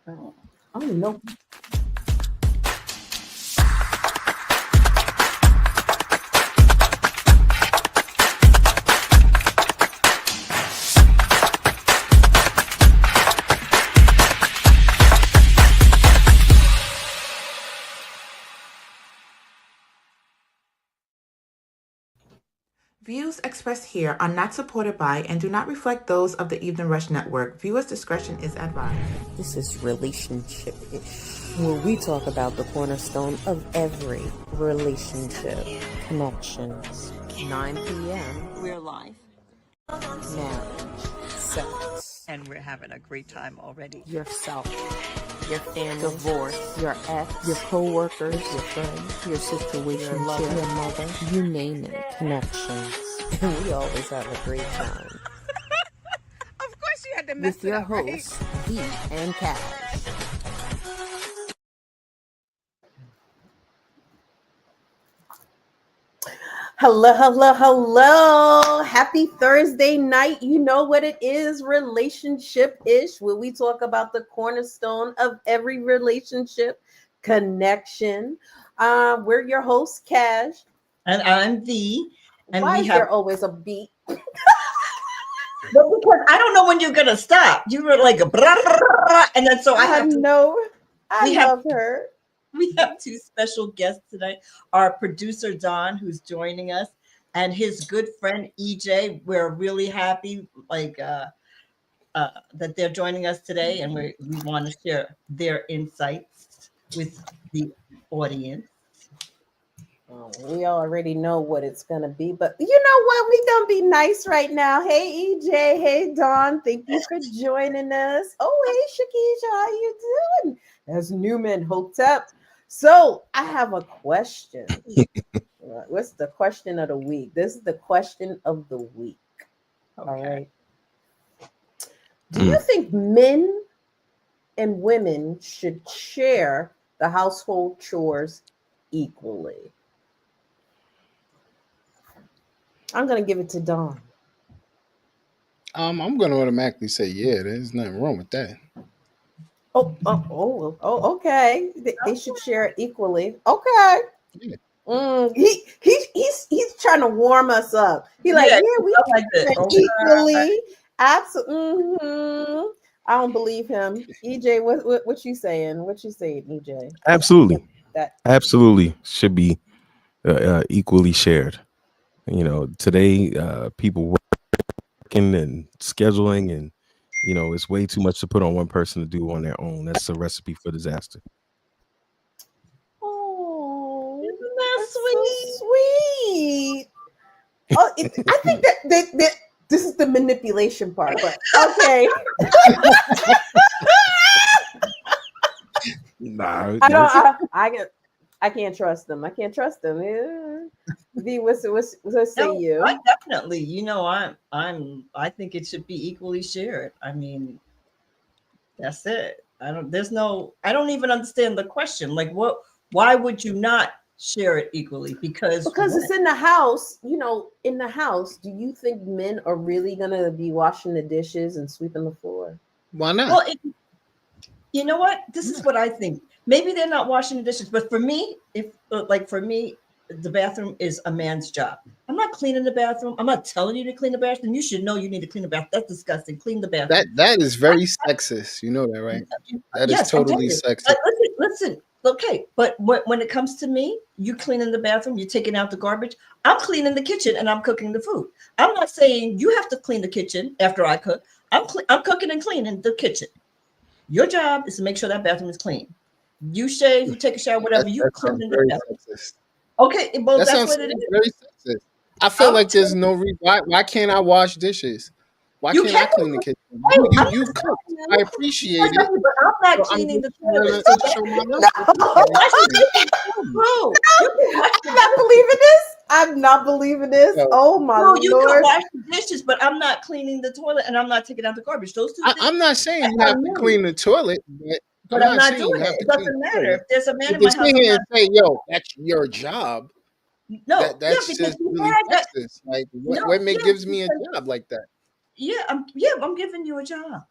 Oh, I don't know. Views expressed here are not supported by and do not reflect those of the Evening Rush Network. Viewers' discretion is advised. This is relationship-ish, where we talk about the cornerstone of every relationship. Connections. 9 p.m. Real life. Marriage. Sex. And we're having a great time already. Yourself. Your family. Divorce. Your ex. Your co-workers. Your friends. Your situation. Your lover. Your mother. You name it. Connections. And we always have a great time. Of course you had to mess With your hosts, V and Cash. Hello. Happy Thursday night. You know what it is, relationship-ish, where we talk about the cornerstone of every relationship, connection. We're your hosts, Cash. And I'm V. And Why we is have there always a beat? But because I don't know when you're gonna stop. You were like a blah, blah, blah, and then so I have to know. I we have- love her. we have two special guests tonight. Our producer Don, who's joining us, and his good friend EJ. We're really happy that they're joining us today, and we want to share their insights with the audience. We already know what it's gonna be, but you know what? We're gonna be nice right now. Hey EJ, hey Dawn, thank you for joining us. Oh, hey Shakisha, how you doing? That's Newman Hotep. So I have a question. What's the question of the week? This is the question of the week. Okay. All right. Do you think men and women should share the household chores equally? I'm gonna give it to Dawn. I'm going to automatically say, yeah, there's nothing wrong with that. Okay. They should share it equally. Okay. Yeah. He's trying to warm us up. He like, Yeah, we I like share this. it equally. Absolutely. I don't believe him. EJ, what you saying? What you saying, EJ? Absolutely. That Absolutely should be equally shared. You know, today people working and scheduling, and you know, it's way too much to put on one person to do on their own. That's a recipe for disaster. oh, Isn't that that's sweet? so sweet. Oh, I think that this is the manipulation part, but okay. Nah, I can't trust them. I can't trust them. Yeah. V, what say you? I definitely. You know, I think it should be equally shared. I mean, that's it. I don't even understand the question. Like, why would you not share it equally? Because it's in the house. You know, in the house, do you think men are really gonna be washing the dishes and sweeping the floor? Why not? well, you know what? This is what I think. Maybe they're not washing the dishes, but for me, the bathroom is a man's job. I'm not cleaning the bathroom. I'm not telling you to clean the bathroom. You should know you need to clean the bathroom. That's disgusting. Clean the bathroom. That is very sexist. You know that, right? That is Yes, I totally get it. sexist. Listen. Okay, but when it comes to me, you cleaning the bathroom, you're taking out the garbage. I'm cleaning the kitchen and I'm cooking the food. I'm not saying you have to clean the kitchen after I cook. I'm cooking and cleaning the kitchen. Your job is to make sure that bathroom is clean. You shave, you take a shower, whatever. You clean the very bathroom. sexist. Okay, well, That that's sounds what it is. very sexist. I feel like there's no reason. Why can't I wash dishes? Why You can't I can. clean the kitchen? Hey, You cooked. I appreciate it. But I'm not So I'm cleaning the just trying toilet. to show my love. I'm not believing this. I'm not believing this. No. Oh my No, you can Lord. wash the dishes, but I'm not cleaning the toilet and I'm not taking out the garbage. Those two things. I'm not saying you have to clean the toilet, But I'm not saying you doing have it. to It clean doesn't the matter. toilet. If there's a man If in you my sit house, I'm here not. and say, "Yo, that's your job," No, that's yeah, because just you really had that. sexist. Like, No, what yeah, gives me a because- job like that? I'm giving you a job.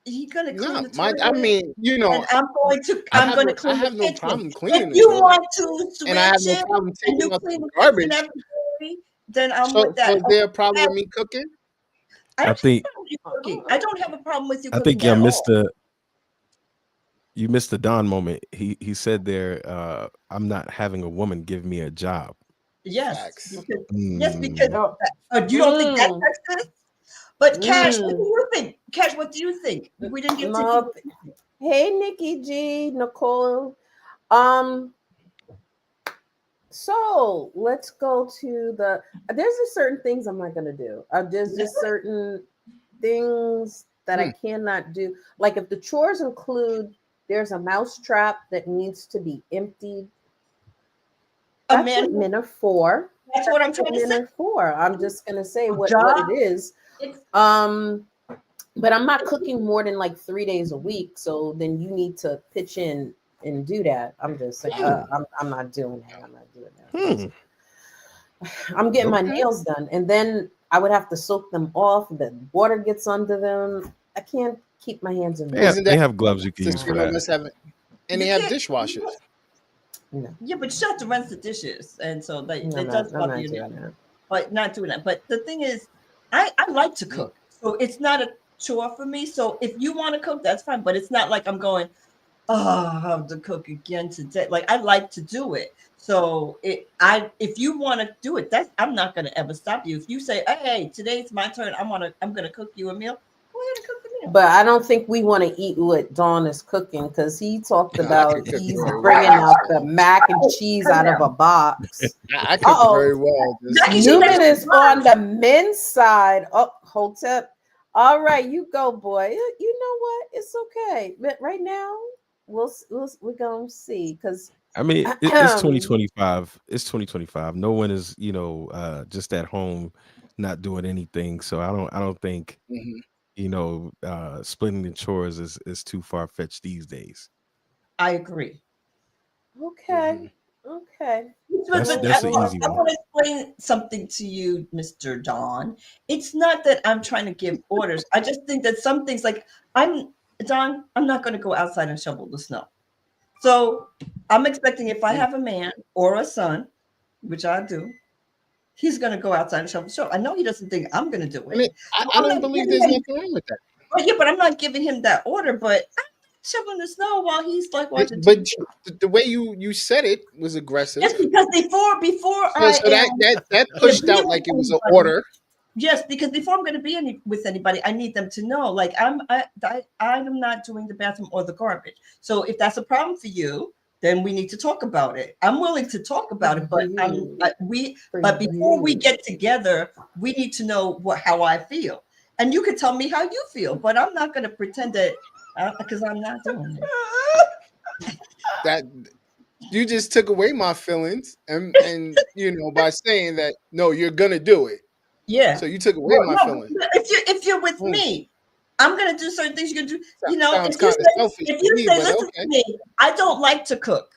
He's gonna clean No, the toilet. I mean, And I'm going to I clean have the no kitchen. problem If cleaning the you toilet, want to and I have switch no it problem and taking you out clean the the kitchen garbage. every day, then I'm with So that. is there a problem Okay, with me cooking? I I don't have a think problem with you cooking. I don't have a problem with you I think cooking at all. you missed the Don moment. He said there, I'm not having a woman give me a job. Yes, Facts. because Oh. you don't think that's Mm. sexist? But Cash, what do Mm. you think? Cash, what do you think? We didn't get to No. Hey, Nikki G, Nicole. So let's go to there's just certain things I'm not gonna do. There's just certain things that I Hmm. cannot do. Like if the chores include there's a mouse trap that needs to be emptied. a That's man. what men are for. That's what I'm That's what trying to men say. are for. I'm just gonna say what Job. it is. It's But I'm not cooking more than like 3 days a week. So then you need to pitch in and do that. I'm just saying, I'm not doing that. I'm not doing that. I'm getting my Okay. nails done, and then I would have to soak them off. The water gets under them. I can't keep my hands in They there. have, Isn't they that have gloves you can use since for we don't that. must have it, and you they have can't. dishwashers? No, Yeah, but you have to rinse the dishes, and so that I'm it not. does I'm bother not you now. doing that. But not doing that. But the thing is, I like to Mm. cook, so it's not a chore for me. So if you want to cook, that's fine. But it's not like I'm going, oh, I have to cook again today. Like I like to do it. So if you want to do it, I'm not gonna ever stop you. If you say, hey, today's my turn, I'm gonna cook you a meal, go ahead and cook the meal. But I don't think we want to eat what Dawn is cooking because he talked No, I about can cook he's very bringing well. out the mac and cheese Come out of down. a box. I cook Uh-oh. very well. Mac and cheese, Newman that's is on the men's side. Oh, Hotep. All right, you go, boy. You know what? It's okay. But right now, we're gonna see because I mean, it's 2025. It's 2025. No one is, just at home, not doing anything. So I don't think Mhm. splitting the chores is too far fetched these days. I agree. okay, okay. That's But that's an easy I one. want to explain something to you, Mr. Don. It's not that I'm trying to give orders. I just think that some things, like I'm not going to go outside and shovel the snow. So I'm expecting if I have a man or a son, which I do, he's going to go outside and shovel the snow. I know he doesn't think I'm going to do I it. mean, So I I'm don't not believe giving there's him, nothing wrong with that. but I'm not giving him that order. But I'm shoveling the snow while he's like watching But TV. the way you said it was aggressive. Yes, because before So I that am going to pushed be out with like it was an anybody. order. Yes, because before I'm going to be with anybody, I need them to know, like I'm not doing the bathroom or the garbage. So if that's a problem for you, then we need to talk about it. I'm willing to talk about it, but before we get together, we need to know how I feel, and you can tell me how you feel. But I'm not going to pretend that because I'm not doing it. That you just took away my feelings, and by saying that no, you're gonna do it. Yeah. So you took away my No, feelings. if you're with me, I'm gonna do certain things. You're gonna do. Sounds If you kind of selfish if to you me, say, but listen okay. to me, I don't like to cook.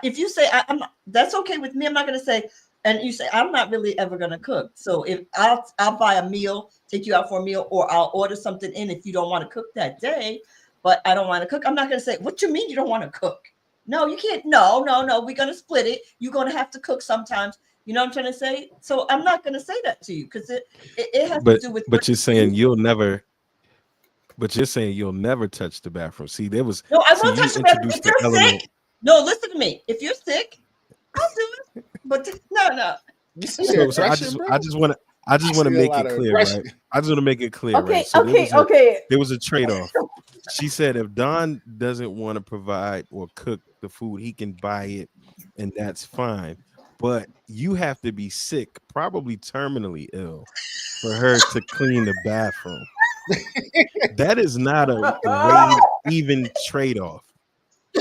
If you say I'm not, that's okay with me. I'm not gonna say, and you say I'm not really ever gonna cook. So if I'll buy a meal, take you out for a meal, or I'll order something in if you don't want to cook that day, but I don't want to cook. I'm not gonna say, what you mean you don't want to cook? No, you can't. No. We're gonna split it. You're gonna have to cook sometimes. You know what I'm trying to say? So I'm not going to say that to you because it has to do with. But you're saying you'll never. But you're saying you'll never touch the bathroom. See, No, I won't you touch the bathroom. If introduced the you're element. sick, no, listen to me. If you're sick, I'll do it. But no. You see the So aggression, bro? I just want to See a make lot it of clear, aggression. right? I just want to make it clear, Okay, right? So okay. there was a trade-off. She said if Don doesn't want to provide or cook the food, he can buy it, and that's fine. But you have to be sick, probably terminally ill, for her to clean the bathroom. That is not a weighed even trade-off.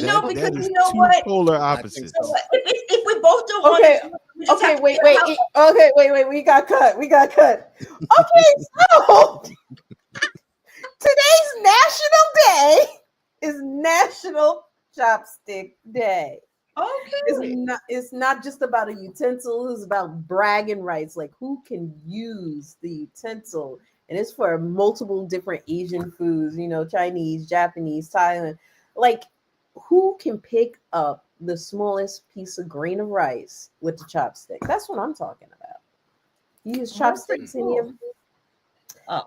No, because That is you know two what? polar I think opposites. so. If we both don't want Okay, to, we just okay. have to Wait, figure out- wait. We got cut. Okay, so today's national day is National Chopstick Day. Okay. It's not just about a utensil, it's about bragging rights, like who can use the utensil and it's for multiple different Asian foods, Chinese, Japanese, Thailand. Like, who can pick up the smallest piece of grain of rice with the chopstick? That's what I'm talking about. You use chopsticks in your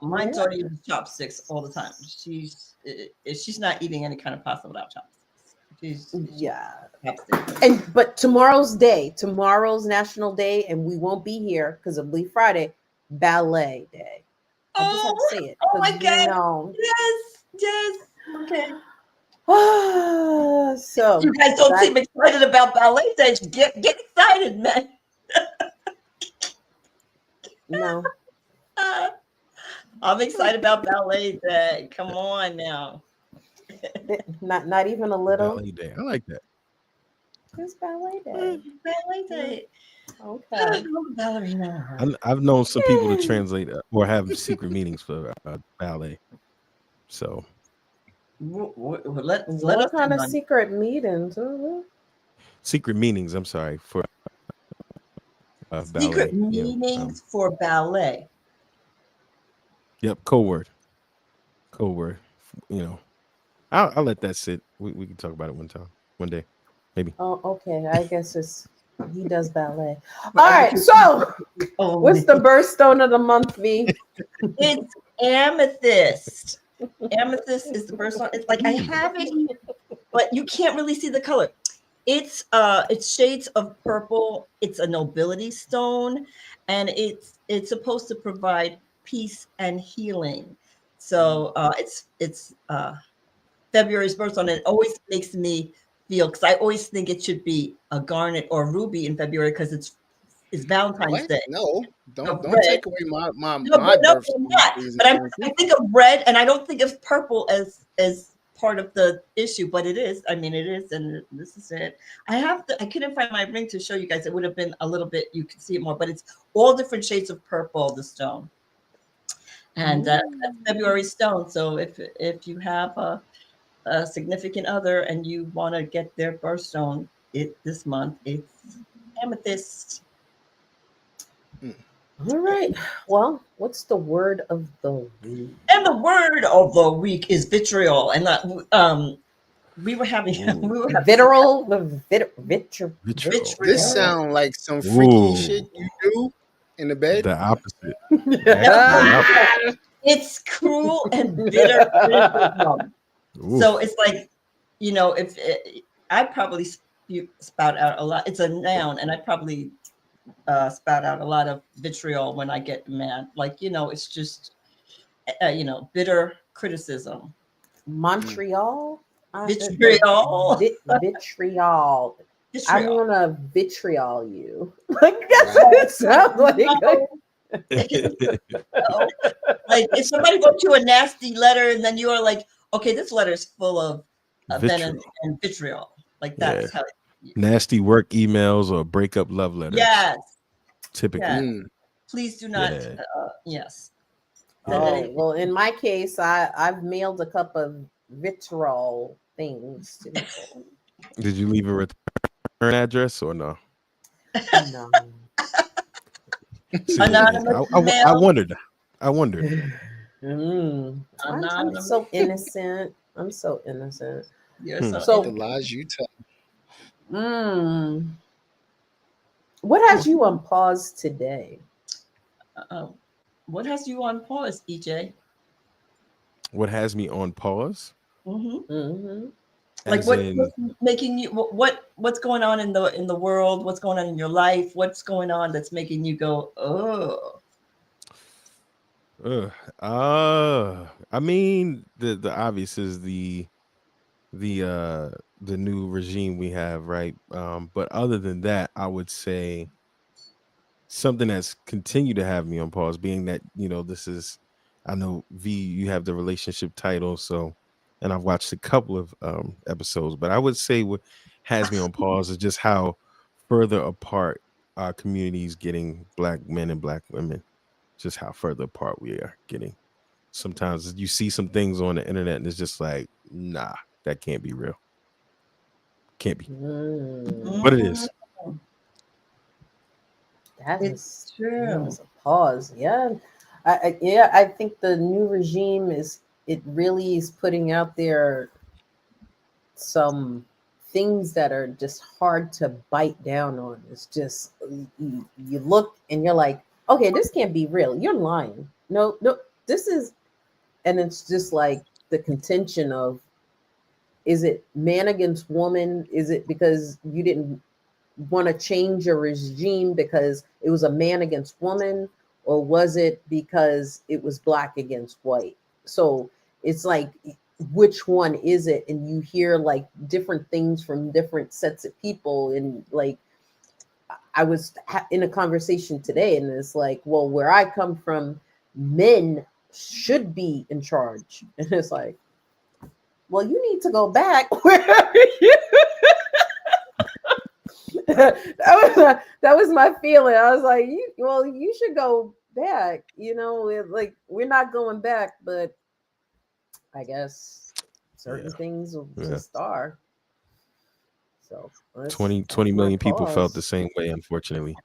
My daughter uses chopsticks all the time. She's not eating any kind of pasta without chopsticks. She's chopsticks. But tomorrow's National Day, and we won't be here because of Bleed Friday, ballet day. I just have to say it. Oh my God. Yes. Okay. So you guys don't seem excited about ballet day. Get excited, man. No. I'm excited about ballet day. Come on now. Not even a little. Ballet day. I like that. It's ballet day. Ballet day. Okay. Ballerina. I've known some people to translate or have secret meanings for ballet. So Let What us kind of run. secret meetings? secret meanings. I'm sorry for ballet. Secret meanings for ballet. Yep, code word. I'll let that sit. We can talk about it one day, maybe. Oh, okay. I guess he does ballet. All right. So, what's the birthstone of the month, V? It's amethyst. Amethyst is the birthstone. It's like I have it, but you can't really see the color. It's shades of purple. It's a nobility stone, and it's supposed to provide peace and healing. So it's February's birthstone, and it always makes me feel, because I always think it should be a garnet or ruby in February because it's Valentine's Day. No, don't red. take away my birthday. But I think of red, and I don't think of purple as part of the issue, but it is. I mean, it is, and this is it. I couldn't find my ring to show you guys. It would have been a little bit, you could see it more, but it's all different shades of purple, the stone. And that's February stone. So if you have a significant other and you want to get their birthstone this month, it's amethyst. All right. Well, what's the word of the week? And the word of the week is vitriol. And we were having Vitriol. Vitriol. This sound like some freaky shit you do in the bed. The opposite. It's cruel and bitter. So it's like, if I probably spout out a lot. It's a noun, and I probably spout out a lot of vitriol when I get mad. Like, it's just, bitter criticism. Montreal. Vitriol. Vitriol. I'm gonna vitriol you. Like, that's what it sounds like. Like, if somebody wrote you a nasty letter and then you are like, okay, this letter is full of venom and vitriol. Like, that's how. Nasty work emails or breakup love letters. Yes. Typically. Yes. Please do not. Yes. Oh, well, in my case, I've mailed a couple of vitriol things to people. Did you leave a return address or no? No. See, I wondered. I'm so innocent. You're So the lies you tell. What has you on pause today? What has you on pause, EJ? What has me on pause? Like, what's making you? What's going on in the world? What's going on in your life? What's going on that's making you go, oh? I mean, the obvious is the new regime we have, right? But other than that, I would say something that's continued to have me on pause, being that, this is, I know, V, you have the relationship title, so, and I've watched a couple of episodes, but I would say what has me on pause is just how further apart our community is getting, Black men and Black women, just how further apart we are getting. Sometimes you see some things on the internet and it's just like, nah, that can't be real. Can't be. But it is. It's true. That was a pause. Yeah. Yeah, I think the new regime it really is putting out there some things that are just hard to bite down on. It's just you look and you're like, okay, this can't be real. You're lying. No, no, this is, and it's just like the contention of, is it man against woman? Is it because you didn't want to change your regime because it was a man against woman, or was it because it was black against white? So it's like, which one is it? And you hear like different things from different sets of people. And like, I was in a conversation today, and it's like, well, where I come from, men should be in charge. And it's like, well, you need to go back wherever you. That was my feeling. I was like, you should go back. Like, we're not going back, but I guess certain Yeah. things will Yeah. just are. So 20 that's my million people felt the pause. same way, unfortunately.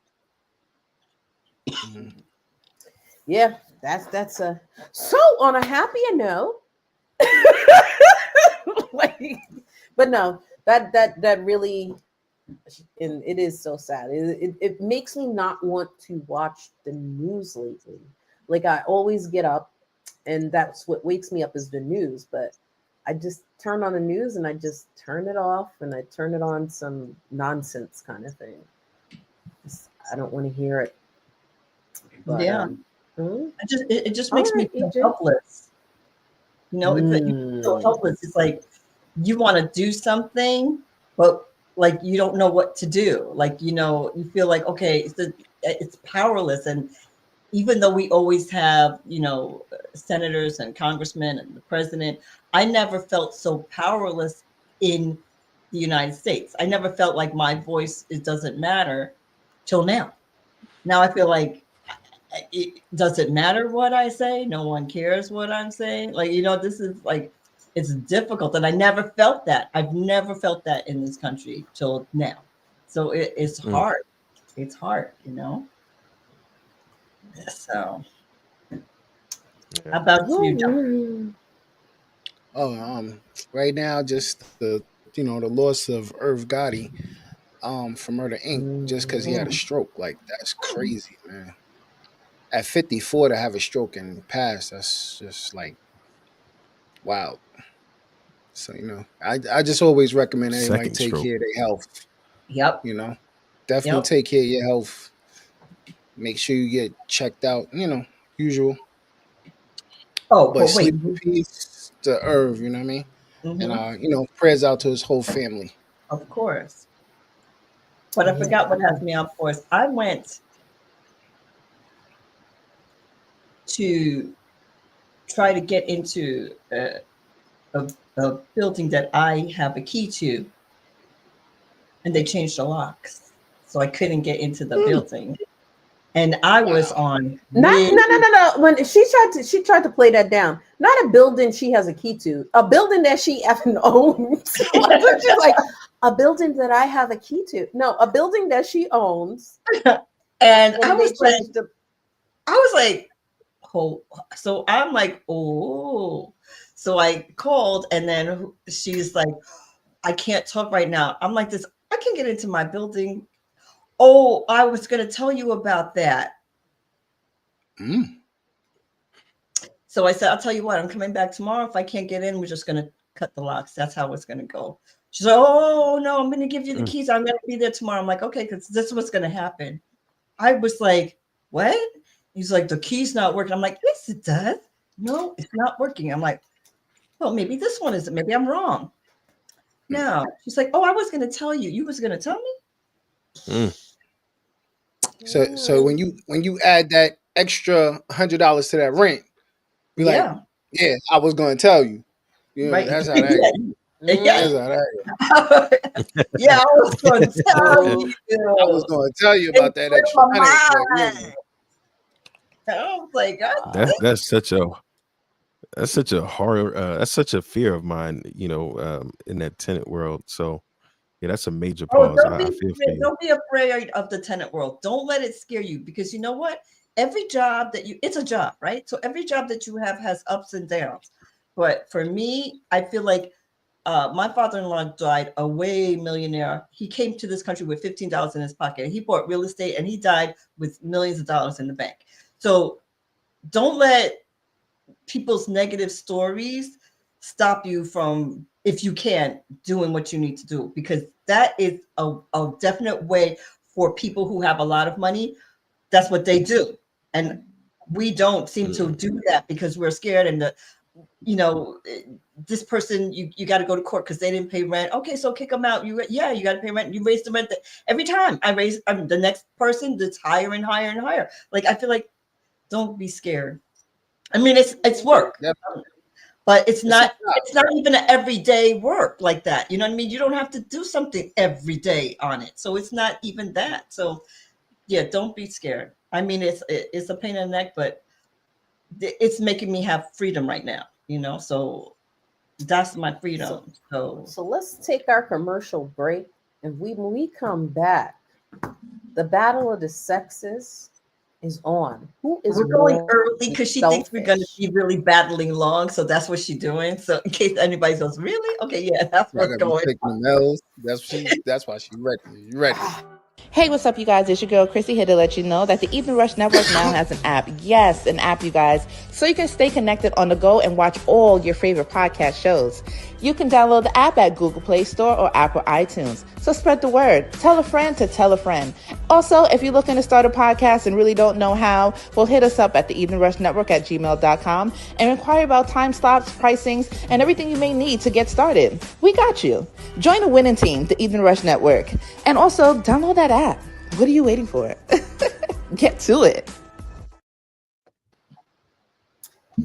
Mhm. Yeah, that's a so on a happier note. Like, but no, that really, and it is so sad. It makes me not want to watch the news lately. Like, I always get up, and that's what wakes me up is the news. But I just turn on the news and I just turn it off, and I turn it on some nonsense kind of thing. I don't want to hear it. But Yeah. hmm? It just All makes me right, feel EJ. helpless. It's like you feel Mm. helpless. It's like you want to do something, but like you don't know what to do. Like, you feel like, okay, it's powerless. And even though we always have, senators and congressmen and the president, I never felt so powerless in the United States. I never felt like my voice, it doesn't matter till now. Now I feel like, does it matter what I say? No one cares what I'm saying. Like, this is like, it's difficult. And I never felt that. I've never felt that in this country till now. So it's Mm. hard. It's hard, So Yeah. how about you, John? Mm. Oh, right now, just the loss of Irv Gotti, from Murder Inc. Just because he had a Mm. stroke, like that's crazy, man. At 54 to have a stroke and pass, that's just like wow. So I just always recommend everybody Second take stroke. care of their health. Yep. Definitely Yep. take care of your health. Make sure you get checked out. Usual. Oh, But but wait. sleep in peace to Irv. You know what I mean? And Hmm. prayers out to his whole family. Of course. But I forgot what has me on course. I went to try to get into a building that I have a key to, and they changed the locks, so I couldn't get into the building. And I was Wow. on Not really. no. When she tried to play that down. Not a building she has a key to. A building that she effing owns. She's like, a building that I have a key to. No, a building that she owns. And I And they was like, changed the. oh, so I'm like, oh. So I called, and then she's like, I can't talk right now. I'm like, this, I can get into my building. Oh, I was going to tell you about that. Mm. So I said, I'll tell you what, I'm coming back tomorrow. If I can't get in, we're just going to cut the locks. That's how it's going to go. She's like, oh, no, I'm going to give you the keys. I'm going to be there tomorrow. I'm like, okay, because this is what's going to happen. I was like, what? He's like, the key's not working. I'm like, yes, it does. No, it's not working. I'm like, well, maybe this one isn't. Maybe I'm wrong. No. She's like, oh, I was going to tell you. You was going to tell me? Mm. So when you add that extra $100 to that rent, be like, Yeah. yeah, I was going to tell you. Right. That's how that. Yeah. That's how that. Yeah, I was going to tell you. I was going to tell you It about that blew extra my 100. But, mind. I was like, That's such a horror. That's such a fear of mine. In that tenant world. So yeah, that's a major oh, pause. I feel for you. don't be afraid of the tenant world. Don't let it scare you, because you know what? every job that it's a job, right? So every job that you have has ups and downs. But for me, I feel like my father-in-law died a way millionaire. He came to this country with $15 in his pocket. He bought real estate and he died with millions of dollars in the bank. So don't let people's negative stories stop you from, if you can, doing what you need to do, because that is a definite way for people who have a lot of money. That's what they do. And we don't seem to do that because we're scared. And this person, you got to go to court because they didn't pay rent. Okay, so kick them out. You got to pay rent. You raise the rent. Every time I raise, the next person that's higher and higher and higher. Like, I feel like, don't be scared. I mean, it's work, but it's not even an everyday work like that. You know what I mean? You don't have to do something every day on it. So it's not even that. So yeah, don't be scared. I mean, it's a pain in the neck, but it's making me have freedom right now, so that's my freedom. So let's take our commercial break. And when we come back, the battle of the sexes is on. Who is we're going early because she thinks we're going to be really battling long. So that's what she's doing. So in case anybody goes, really? Okay, yeah, that's what's going on. That's why she's ready. You ready? Hey, what's up, you guys? It's your girl, Chrissy, here to let you know that the Evening Rush Network now has an app. Yes, an app, you guys. So you can stay connected on the go and watch all your favorite podcast shows. You can download the app at Google Play Store or Apple iTunes. So spread the word. Tell a friend to tell a friend. Also, if you're looking to start a podcast and really don't know how, well, hit us up at the Evening Rush Network at gmail.com and inquire about time slots, pricings, and everything you may need to get started. We got you. Join the winning team, the Evening Rush Network. And also, download that app. What are you waiting for? Get to it.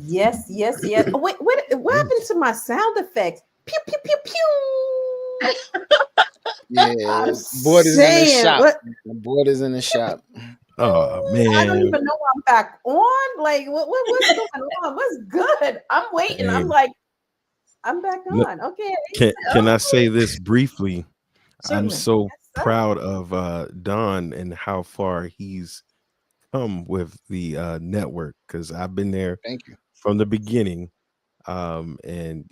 Yes. Oh, wait, what happened to my sound effects? Pew, pew, pew, pew. Yeah, board is in the shop. The board is in the shop. Oh man, I don't even know I'm back on. Like, what's going on? What's good? I'm waiting. Hey. I'm like, I'm back on. Okay. Can I say this briefly? Certainly. I'm so proud of Don and how far he's come with the network, because I've been there Thank you from the beginning. And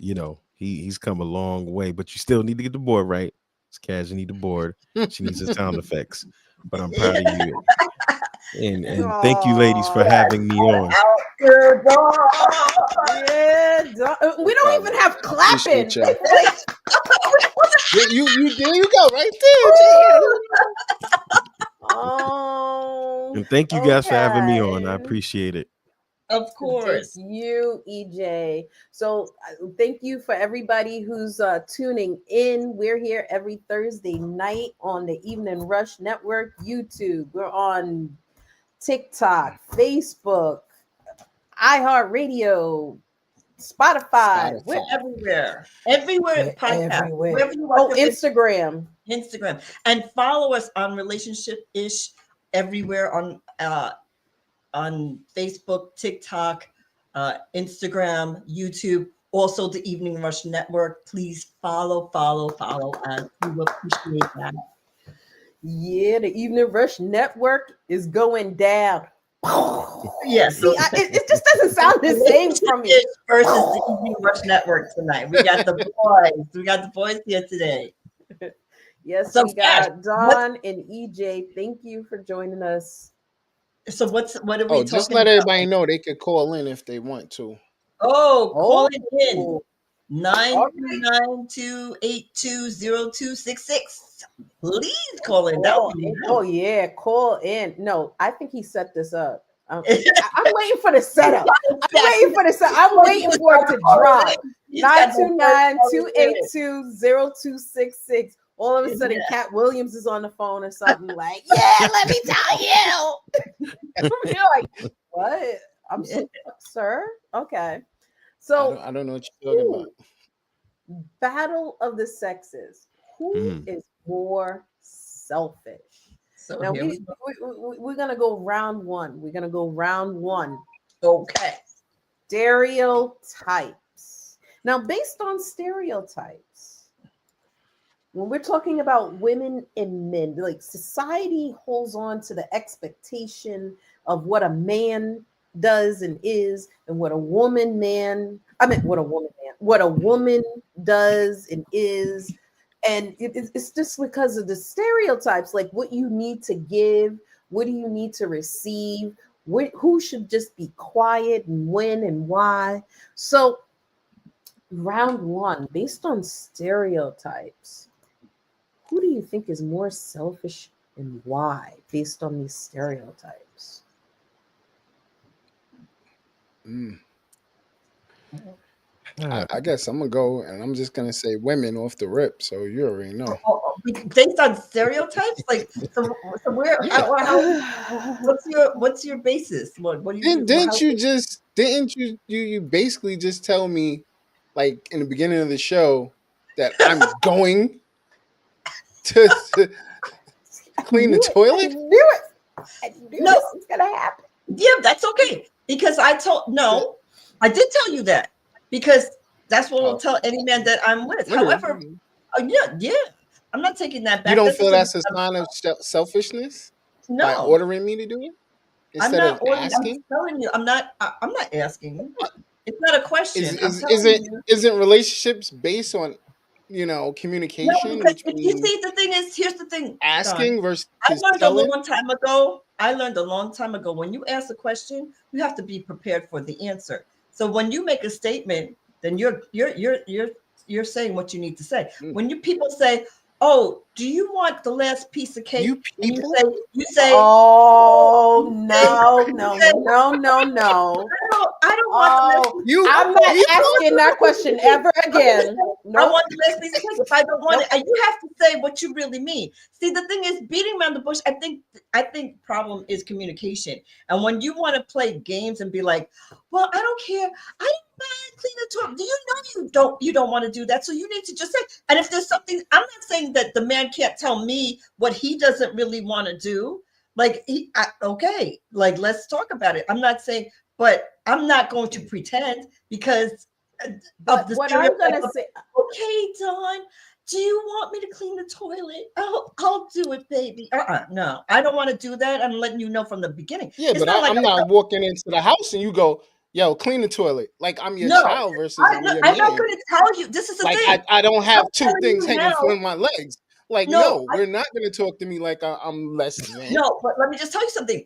he's come a long way, but you still need to get the board right. It's Cash, you need the board. She needs the sound effects. But I'm proud of you. And thank you, ladies, for having me on. Yeah, we don't even have clapping. You there you go, right there. Oh, And thank you guys for having me on. I appreciate it. Of course. Thank you, EJ. So thank you for everybody who's tuning in. We're here every Thursday night on the Evening Rush Network, YouTube. We're on TikTok, Facebook, iHeartRadio, Spotify. We're everywhere. Podcast. Everywhere. Instagram. And follow us on Relationship-ish everywhere on Facebook, TikTok, Instagram, YouTube, also the Evening Rush Network. Please follow us. We will appreciate that. Yeah, the Evening Rush Network is going down. Yes. See, it just doesn't sound the same from me. Versus the Evening Rush Network tonight. We got the boys. We got the boys here today. Yes, so we got Don and EJ. Thank you for joining us. So what are we talking just let everybody know they could call in if they want to. Call it in. 992820266. Please call in. Oh yeah, call in. No, I think he set this up. I'm waiting for the setup. I'm waiting for it to drop. 929-282-0266. All of a sudden, Cat Williams is on the phone or something like, yeah, let me tell you. You're like, what? I'm so, sir? Okay. So I don't know what you're talking about. Battle of the sexes. Who is more selfish? So now we're gonna go round one. Okay. Stereotypes. Now, based on stereotypes, when we're talking about women and men, like society holds on to the expectation of what a man does and is, and what a woman man, I mean, what a woman man, what a woman does and is. And it's just because of the stereotypes, like what you need to give, what do you need to receive, who should just be quiet and when and why. So, round one, based on stereotypes, who do you think is more selfish and why, based on these stereotypes? I guess I'm gonna go, and I'm just gonna say women off the rip. So you already know. Based on stereotypes, like so where? Yeah. What's your basis? What do you? Didn't you basically just tell me, like in the beginning of the show, that I'm going to clean the I toilet? knew it. I knew No. this was gonna happen. Yeah, that's okay because I did tell you that because that's what we'll tell any man that I'm with. However, yeah, I'm not taking that back. You don't feel that's a sign of selfishness by No, ordering me to do it I'm instead not of ordering. I'm asking? telling you, I'm not asking you. It's not a question. I'm telling you. Isn't relationships based on No, communication because if you between see, the thing is, here's the thing, Don. asking versus I learned telling? a long time ago, when you ask a question, you have to be prepared for the answer. So when you make a statement, then you're saying what you need to say. When people say, "Oh, do you want the last piece of cake?" You and people? you say, Oh no, no, no, no, no. I don't want the last piece. You I'm not you asking that question ever again. I Nope. want the last piece of cake. If I don't want it, and you have to say what you really mean. See, the thing is, beating around the bush. I think problem is communication. And when you want to play games and be like, "Well, I don't care. I don't mind clean the toilet." Do you know you don't want to do that? So you need to just say. And if there's something, I'm not saying that the man can't tell me what he doesn't really want to do. Like, okay, like let's talk about it. I'm not saying, but I'm not going to pretend because. But what I'm gonna say, Okay, Dawn, do you want me to clean the toilet? I'll do it, baby. No, I don't want to do that. I'm letting you know from the beginning. Yeah, It's but not like I'm not walking into the house and you go, "Yo, clean the toilet." Like I'm your child versus I'm your I'm not man. going to tell you. This is the Like thing. I don't have I'm two telling things you hanging now. from my legs. Like No, we're not going to talk to me like I'm less than. No, but let me just tell you something.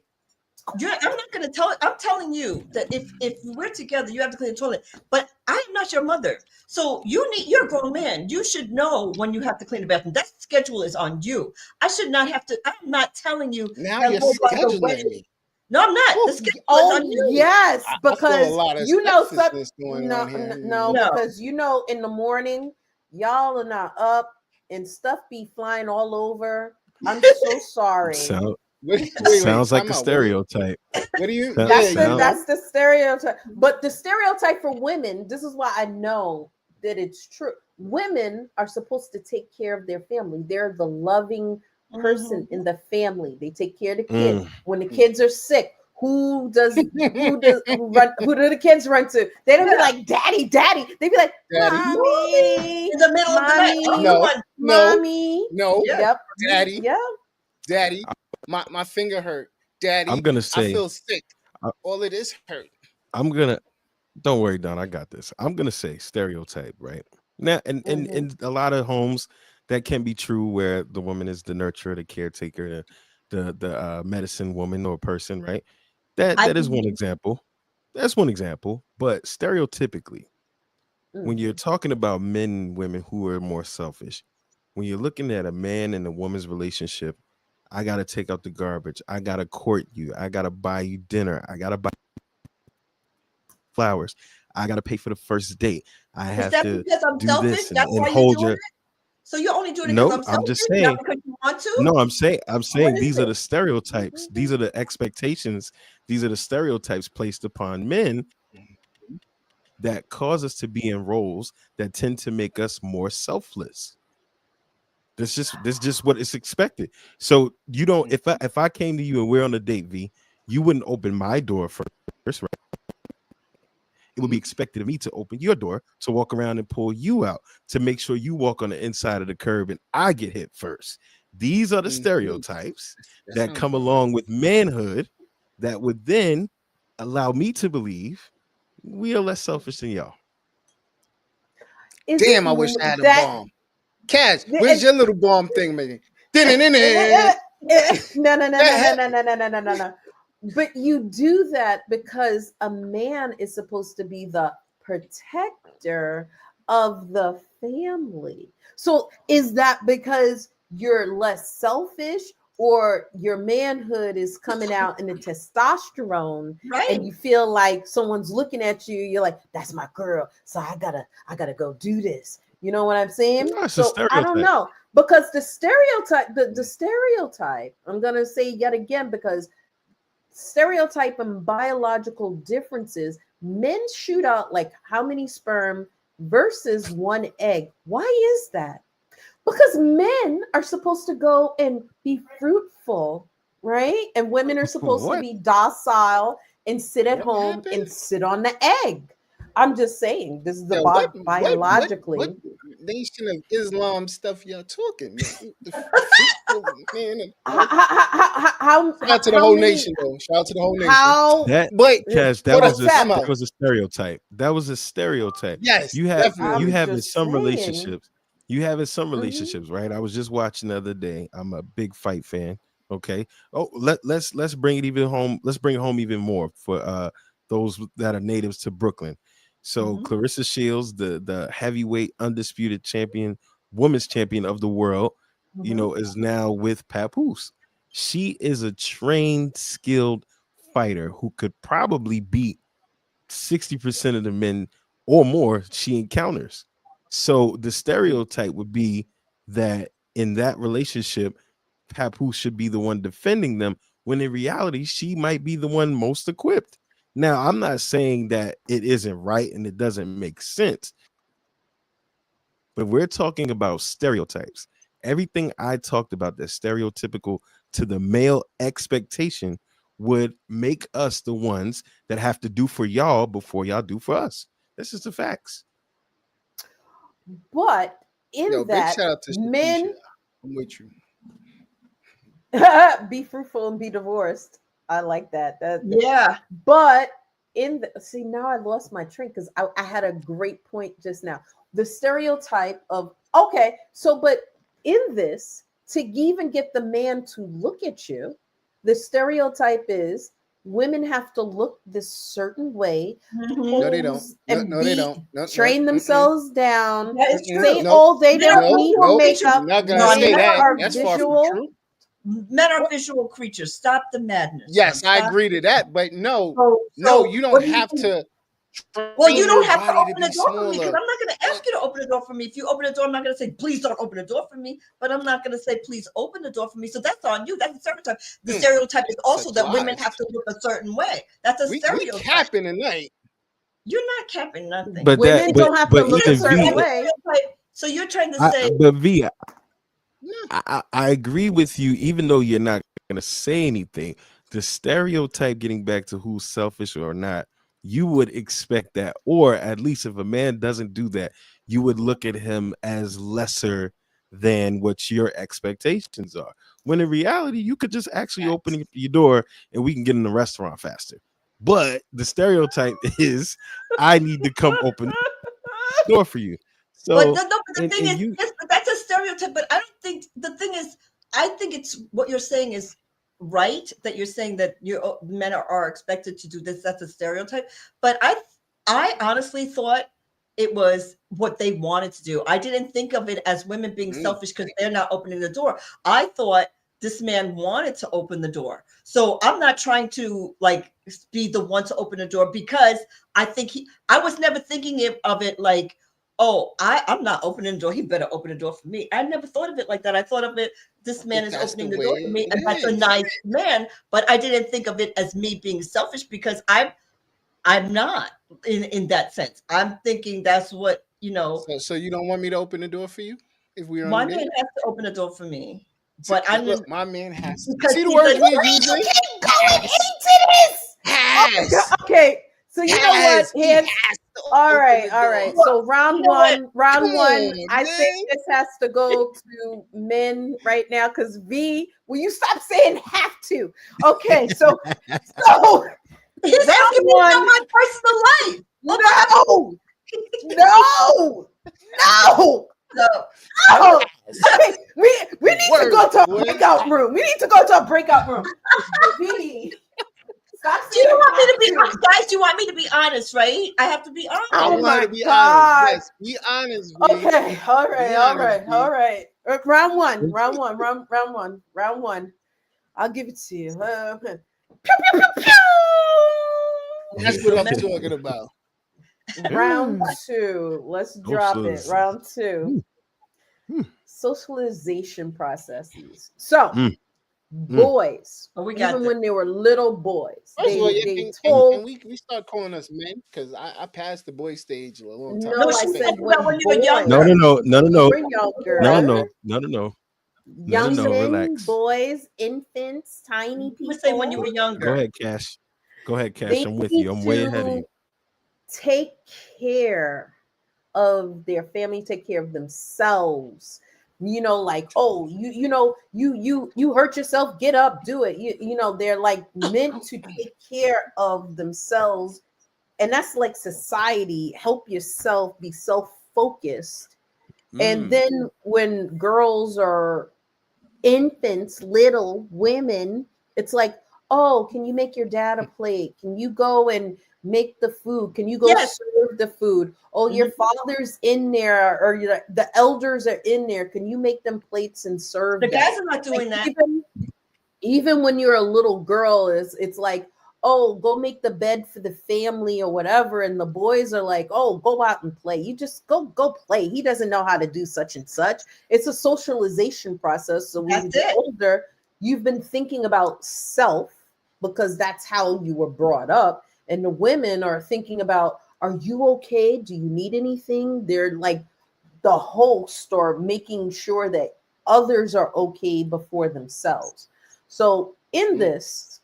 I'm not going to tell it. I'm telling you that if we're together, you have to clean the toilet. But I'm not your mother, so you're a grown man. You should know when you have to clean the bathroom. That schedule is on you. I should not have to. I'm not telling you. Now that you're whole by the way. scheduling me. No, I'm not. The schedule is on you. yes, I feel a because lot of you know selfishness going on here. no, because you know in the morning y'all are not up and stuff be flying all over. I'm so sorry. Sounds like time a out. stereotype. What do you? That's the stereotype. But the stereotype for women, this is why I know that it's true. Women are supposed to take care of their family. They're the loving person in the family. They take care of the kids. When the kids are sick, who do the kids run to? They don't be like, "Daddy, daddy." They be like, "Mommy." In the middle of the night. Mommy. No. Yep. Daddy. Yeah. Daddy. My finger hurt. Daddy. I'm gonna say I feel sick. All of this hurt. Don't worry, Don. I got this. I'm gonna say stereotype, right? Now, and in a lot of homes that can be true, where the woman is the nurturer, the caretaker, the medicine woman or person, right? That is one example. That's one example. But stereotypically, when you're talking about men and women who are more selfish, when you're looking at a man and a woman's relationship, I gotta take out the garbage. I gotta court you. I gotta buy you dinner. I gotta buy flowers. I gotta pay for the first date. I have to because I'm do selfish? this That's and why hold you're doing your. it? So you're only doing it because No, I'm selfish, I'm just not saying. because you want to? No, I'm saying is these are it? the stereotypes. These are the expectations. These are the stereotypes placed upon men that cause us to be in roles that tend to make us more selfless. This just what is expected. So you don't. If I came to you and we're on a date, V, you wouldn't open my door first, right? it would be expected of me to open your door, to walk around and pull you out, to make sure you walk on the inside of the curb and I get hit first. These are the stereotypes that come along with manhood that would then allow me to believe we are less selfish than y'all. Damn, I wish I had a bomb. Cash, where's your little bomb thing, man? No. But you do that because a man is supposed to be the protector of the family. So is that because you're less selfish, or your manhood is coming out in the testosterone, Right. and you feel like someone's looking at you, you're like, that's my girl, so I gotta go do this. You know what I'm saying? No, it's So a I don't stereotype. know, because the stereotype, I'm gonna say yet again, because stereotype and biological differences, men shoot out like how many sperm versus one egg. Why is that? Because men are supposed to go and be fruitful, right? And women are supposed to What? be docile and sit at What home happened? and sit on the egg. I'm just saying, this is the Yo, biologically. what Nation of Islam stuff y'all talking, man? Man. Shout out to the how whole many- nation, though. Shout out to the whole nation. How That But Cash, that hold was up, a time out. that was a stereotype. That was a stereotype. Yes, You have definitely. you I'm have in just some saying. relationships. You have in some Mhm. relationships, right? I was just watching the other day. I'm a big fight fan. Okay. Oh, let's bring it even home. Let's bring it home even more for those that are natives to Brooklyn. So Clarissa Shields, the heavyweight undisputed champion, women's champion of the world, you know, is now with Papoose. She is a trained, skilled fighter who could probably beat 60% of the men or more she encounters. So the stereotype would be that in that relationship, Papoose should be the one defending them, when in reality, she might be the one most equipped. Now, I'm not saying that it isn't right and it doesn't make sense, but we're talking about stereotypes. Everything I talked about that's stereotypical to the male expectation would make us the ones that have to do for y'all before y'all do for us. This is the facts. But in Yo, big that, shout out to men Shakisha. I'm with you. be fruitful and be divorced. I like that. Yeah. But see, now I lost my train, because I had a great point just now. The stereotype of, okay, so but in this, to even get the man to look at you, the stereotype is women have to look this certain way, No, they don't. pose No, and no, they don't. No, train no, themselves down, That is Mm-mm. true. say, No, oh, they No, don't no, need no, no makeup. I'm not gonna No, say Men that. are That's far from visual. true. Men are visual creatures. Stop the madness. Yes, son. I Stop. agree to that, but no, So you don't what do you have think? to. Well, you train don't your have to body open the be door for me, because smaller. I'm not going to ask you to open the door for me. If you open the door, I'm not going to say, please don't open the door for me. But I'm not going to say, please open the door for me. So that's on you. That's a stereotype. The stereotype is also that women applies. have to look a certain way. That's a We stereotype. capping tonight. You're not capping nothing. But Women don't have to but look a even certain V, way. So you're trying to say, but V, I agree with you, even though you're not going to say anything. The stereotype, getting back to who's selfish or not, you would expect that, or at least if a man doesn't do that, you would look at him as lesser than what your expectations are. When in reality, you could just actually open your door and we can get in the restaurant faster. But the stereotype is, I need to come open the door for you. So, but the thing and is, you, yes, but that's a stereotype. But I don't think the thing is, I think it's what you're saying is right. That you're saying that men are expected to do this. That's a stereotype. But I honestly thought it was what they wanted to do. I didn't think of it as women being selfish because they're not opening the door. I thought this man wanted to open the door. So I'm not trying to like be the one to open the door, because I think I was never thinking of it like, oh, I'm not opening the door. He better open the door for me. I never thought of it like that. I thought of it, this man is That's opening the the door way for me, it and that's a is. nice man. But I didn't think of it as me being selfish, because I'm not in that sense. I'm thinking that's what, So you don't want me to open the door for you if we're on my a date? man has to open the door for me. But I'm Look, my man has to. because See the he's words a- we're using? Keep going into this. Has. Okay, So you know what? He Hands. has to All open right, the all door. right. So round You know what? round Come one. on, I man. think this has to go to men right now because V, will you stop saying have to? Okay, so He's round asking me one. about my personal life. No, no, no. So, No. Okay, we need to go Words, to a boy. breakout room. We need to go to a breakout room. V, stop do you saying want me to have be to. guys? You want me to be honest, right? I have to be honest. I Oh want her my to be honest. God. Yes, be honest, V. Okay, all right, Be all honest, right, V. all right. Round one. I'll give it to you. Pew, pew, pew, pew. That's what I'm talking about. Round two. Let's drop it. Socialism. Round two. Hmm. Socialization processes. So, Mm. boys, Oh, we got even this. when they were little boys, First of all, they told. can we start calling us men? Because I passed the boy stage a long time No, No, ago. I she was said talking when about when you were boys. No, younger. no. We're younger. No, Young men, relax. boys, infants, tiny You would say when you people. were younger. Go ahead, Cash. They I'm with need you. I'm way ahead of to you. take care of their family, take care of themselves. You know, like, oh, you hurt yourself, get up, do it. They're like meant to take care of themselves. And that's like society. Help yourself, be self-focused. And then when girls are infants, little women, it's like, oh, can you make your dad a plate? Can you go and make the food? Can you go Yes. serve the food? Oh, your father's in there, or the elders are in there. Can you make them plates and serve The them? guys are not doing that. Even when you're a little girl, it's like, oh, go make the bed for the family or whatever, and the boys are like, oh, go out and play. You just go play. He doesn't know how to do such and such. It's a socialization process. So when you That's get it. older, you've been thinking about self because that's how you were brought up, and the women are thinking about, are you okay? Do you need anything? They're like the host, or making sure that others are okay before themselves. So in this,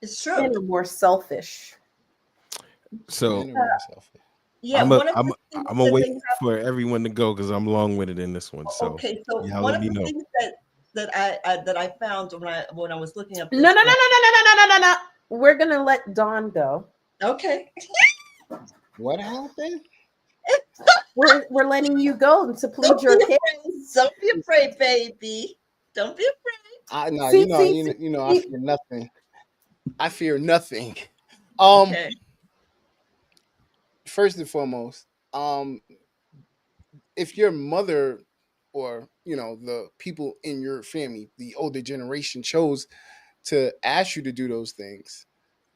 It's true. men are more selfish. So Men are more selfish. Yeah, I'm one of the I'm things gonna that wait they have. for everyone to go because I'm long-winded in this one. So Okay, so y'all one let of me the know. things that I found when I was looking up No, this no, no, no, book. no, no, no, no, no, no. We're gonna let Dawn go. Okay. What happened? We're letting you go to plead Don't your be case. afraid. Don't be afraid, baby. Don't be afraid. No, See, I fear nothing. I fear nothing. Okay. First and foremost, if your mother or the people in your family, the older generation, chose to ask you to do those things,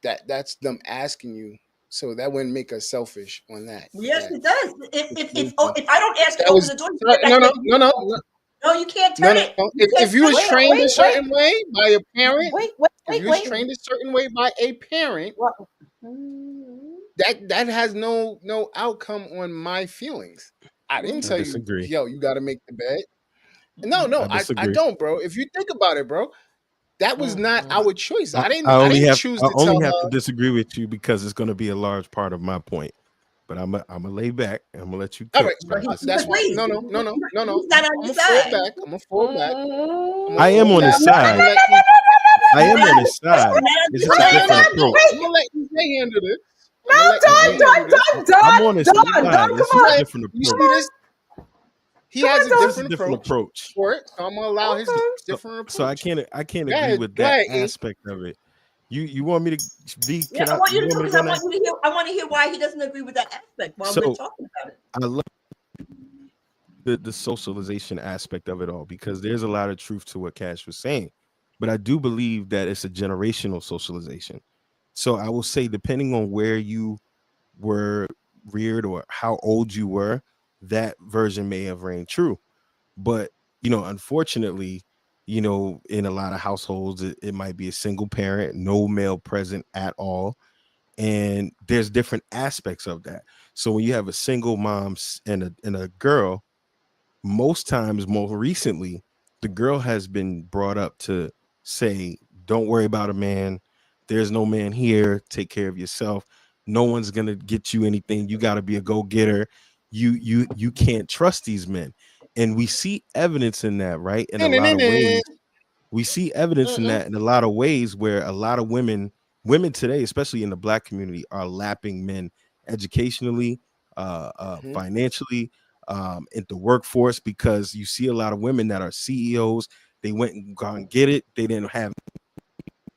that's them asking you. So that wouldn't make us selfish on that. Yes, that it does. If situation. if I don't ask you That to open was the door, you sorry, get back there. No, you can't turn no. it. You can't If you turn was Wait, it. trained a wait, wait, certain way by a parent, wait, if wait, you was wait. trained a certain way by a parent, What? that has no outcome on my feelings. I didn't I tell you, disagree. yo, you got to make the bed. No, I I disagree. don't, bro. If you think about it, bro, that was not our choice. I, I didn't choose I to tell only have to her. disagree with you because it's going to be a large part of my point. But I'm gonna lay back and I'm gonna let you All cook. right, But that's fine. please, No. he's not on I'm your gonna fall side. back. I'm gonna fall back. I am on his No, no, no, side. no, Let no, I am on his He's not side. on It's your just a side. different approach. I'm gonna let EJ handle this. I'm no, gonna let Dawn, EJ handle this. I'm on his Dawn, side. come It's just a on. different You approach. see this? He Come has on, a It's Dawn. just a different different approach approach. for it, so I'm gonna allow his different So I approach. can't Go agree ahead, with go that ahead, E. aspect of it. You want me to be? Yeah, Can I I? want you You to want do me to because go I now? want you to hear. I want to hear why he doesn't agree with that aspect while we're So talking about it. I love the socialization aspect of it all because there's a lot of truth to what Cash was saying, but I do believe that it's a generational socialization. So I will say, depending on where you were reared or how old you were, that version may have reigned true. But unfortunately, in a lot of households, it might be a single parent, no male present at all, and there's different aspects of that. So when you have a single mom and a girl, most times, more recently, the girl has been brought up to say, don't worry about a man, there's no man here, take care of yourself. No one's gonna get you anything. You got to be a go-getter. You can't trust these men, and we see evidence in that, right? In a lot of ways, we see evidence in Mm-mm. that in a lot of ways where a lot of women today, especially in the black community, are lapping men educationally, Mhm. financially, in the workforce, because you see a lot of women that are CEOs. They went and gone get it. They didn't have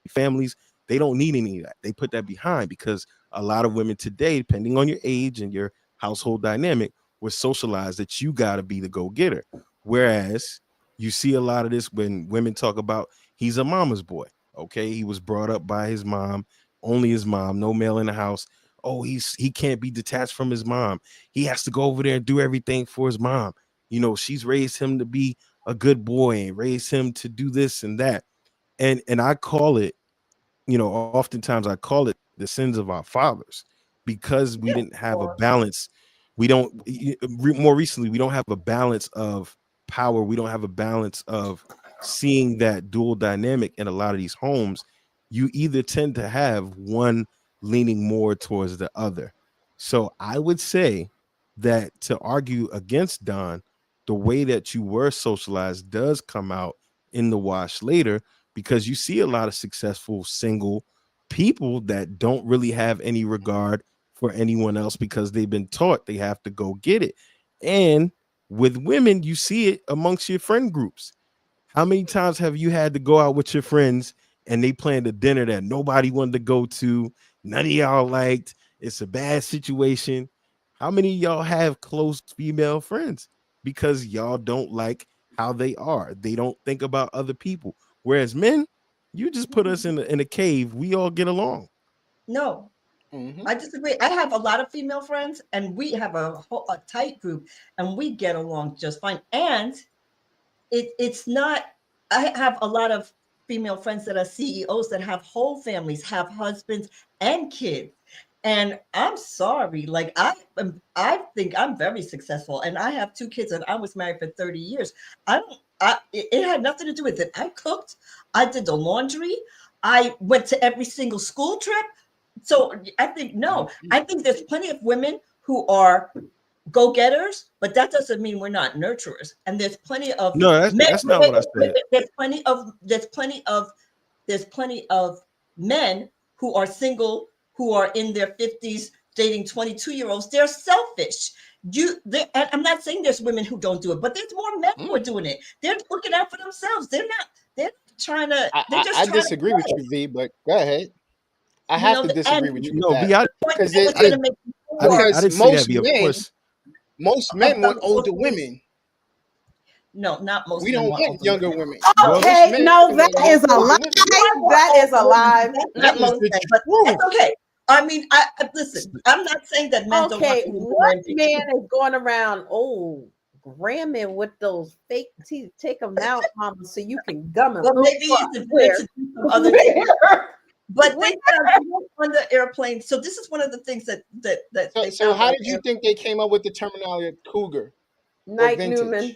families. They don't need any of that. They put that behind because a lot of women today, depending on your age and your household dynamic, were socialized that you got to be the go-getter. Whereas you see a lot of this when women talk about he's a mama's boy. Okay, he was brought up by his mom, only his mom, no male in the house. Oh, he can't be detached from his mom. He has to go over there and do everything for his mom. She's raised him to be a good boy and raised him to do this and that. And I call it, oftentimes I call it the sins of our fathers, because we Yeah. didn't have a Or balance. We don't more recently, we don't have a balance of power. We don't have a balance of seeing that dual dynamic in a lot of these homes. You either tend to have one leaning more towards the other. So I would say that to argue against Don, the way that you were socialized does come out in the wash later, because you see a lot of successful single people that don't really have any regard for anyone else because they've been taught they have to go get it. And with women, you see it amongst your friend groups. How many times have you had to go out with your friends and they planned a dinner that nobody wanted to go to? None of y'all liked. It's a bad situation. How many of y'all have close female friends? Because y'all don't like how they are. They don't think about other people. Whereas men, you just put us in a cave. We all get along. no, Mhm. I disagree. I have a lot of female friends, and we have a tight group, and we get along just fine. And it's not. I have a lot of female friends that are CEOs that have whole families, have husbands and kids. And I'm sorry, like I think I'm very successful, and I have two kids, and I was married for 30 years. I don't. It had nothing to do with it. I cooked. I did the laundry. I went to every single school trip. So I think no. Mhm. I think there's plenty of women who are go-getters, but that doesn't mean we're not nurturers. And there's plenty of No, that's men. that's not what I said. There's plenty of men who are single, who are in their 50s dating 22-year-olds. They're selfish. And I'm not saying there's women who don't do it, but there's more men who are Mm. doing it. They're looking out for themselves. They're trying to, I, they're I just I trying to disagree with you, V, but go ahead. I you have know, to and disagree with you with No, that V, I, what because is I going to didn't make you I didn't more I because didn't say that, V. Of course. most of men want the older women. no, not We most men don't want want older younger women. women. Well, Most Okay, men no, that want is a lie. older women. I want That is a older women, lie. but that's That not is most the men. But truth. it's okay. I mean, listen. I'm not saying that men don't want Okay, older what women. man is going around, oh, gramming with those fake teeth? Take them out, mama, so you can gum them. Well, maybe it's important Where? to do some other things. Where? But Where? think about on the airplane. So this is one of the things that So they so found how on did you air. think they came up with the terminology cougar or Night vintage? Newman.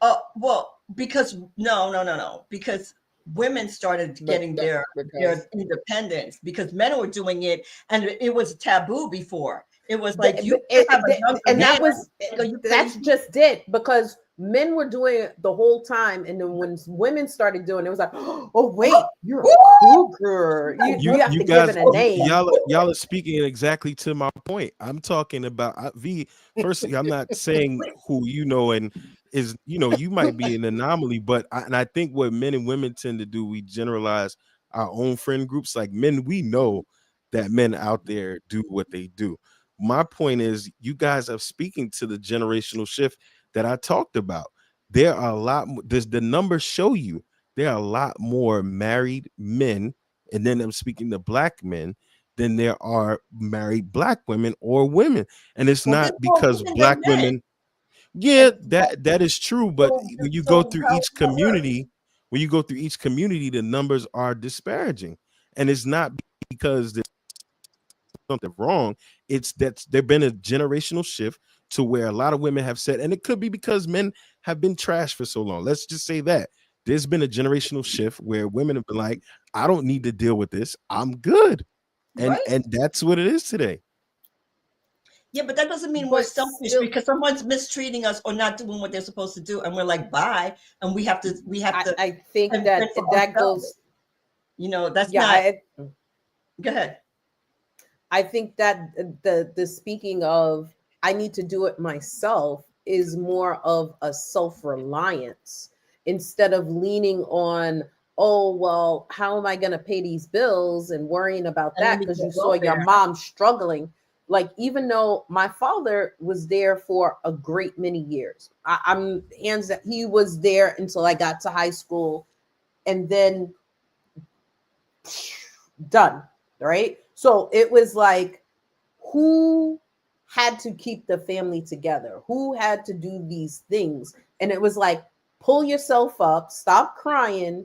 Oh well, because no, because women started But getting that their because independence because men were doing it, and it was taboo before. It was like you have a younger And man. that was Like, are you that's crazy? just it, because men were doing it the whole time, and then when women started doing it, it was like, oh wait, you're a cougar. You have You to give it guys, a name. y'all are speaking exactly to my point. I'm talking about V. Firstly, I'm not saying who you know and is, you might be an anomaly, but I think what men and women tend to do, we generalize our own friend groups. Like men, we know that men out there do what they do. My point is, you guys are speaking to the generational shift that I talked about. There are a lot. Does the numbers show you? There are a lot more married men, and then I'm speaking to black men, than there are married black women or women. And it's Well, there's not more because women than black men. women, yeah, that is true. But when you go So through how each does that work? community, the numbers are disparaging. And it's not because there's something wrong. It's that there's been a generational shift to where a lot of women have said, and it could be because men have been trashed for so long. Let's just say that there's been a generational shift where women have been like, I don't need to deal with this. I'm good. Right. and that's what it is today. Yeah, but that doesn't mean we're But selfish still, because someone's mistreating us or not doing what they're supposed to do, and we're like, bye, and we have to I think fend that for that ourselves. goes. You know, that's Yeah, not. Go ahead. I think that the speaking of I need to do it myself is more of a self-reliance instead of leaning on, oh well, how am I going to pay these bills and worrying about And let that me because get you saw your welfare. mom struggling. Like, even though my father was there for a great many years, I'm hands that he was there until I got to high school, and then done. Right. So it was like, who had to keep the family together? Who had to do these things? And it was like, pull yourself up, stop crying.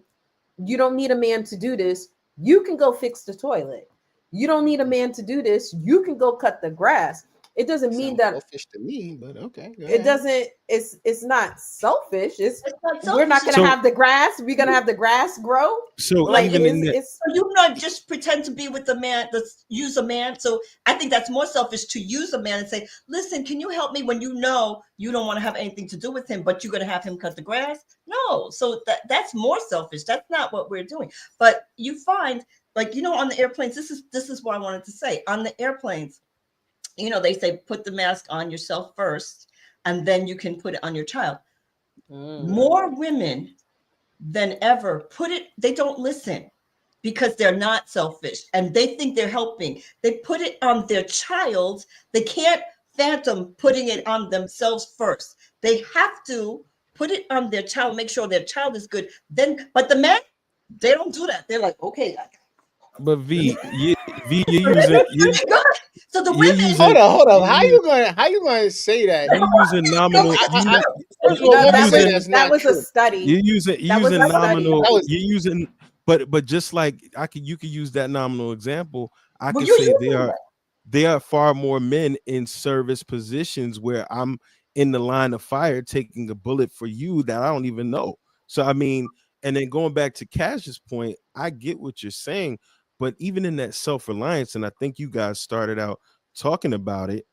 You don't need a man to do this. You can go fix the toilet. You don't need a man to do this. You can go cut the grass. It doesn't mean Sounds that selfish to me, but okay. Go it ahead. doesn't, it's not selfish. It's It's not we're not selfish. gonna So have the grass. We're gonna have the grass grow. so Like, even in the it's So you not just pretend to be with the man, let's use a man. So I think that's more selfish to use a man and say, listen, can you help me when you know you don't want to have anything to do with him, but you're going to have him cut the grass? No. So that's more selfish. That's not what we're doing. But you find, like, you know, on the airplanes, this is what I wanted to say. On the airplanes, you know, they say put the mask on yourself first, and then you can put it on your child. More women than ever put it, they don't listen because they're not selfish and they think they're helping. They put it on their child. They can't phantom putting it on themselves first. They have to put it on their child, make sure their child is good. Then, but the men, they don't do that. They're like, okay, but V, you're so using good. So the you're women, using Hold up. you're using, How you gonna say that? you're using no, nominal. it's You true. First of all, no, you're let me that say was using that's that not was a true. study. you're That was using a study. nominal. That was You're using, but just like you could use that nominal example. I Well, could you're say using that. there are far more men in service positions where I'm in the line of fire taking a bullet for you that I don't even know. So I mean, and then going back to Cash's point, I get what you're saying, but even in that self-reliance, and I think you guys started out talking about it,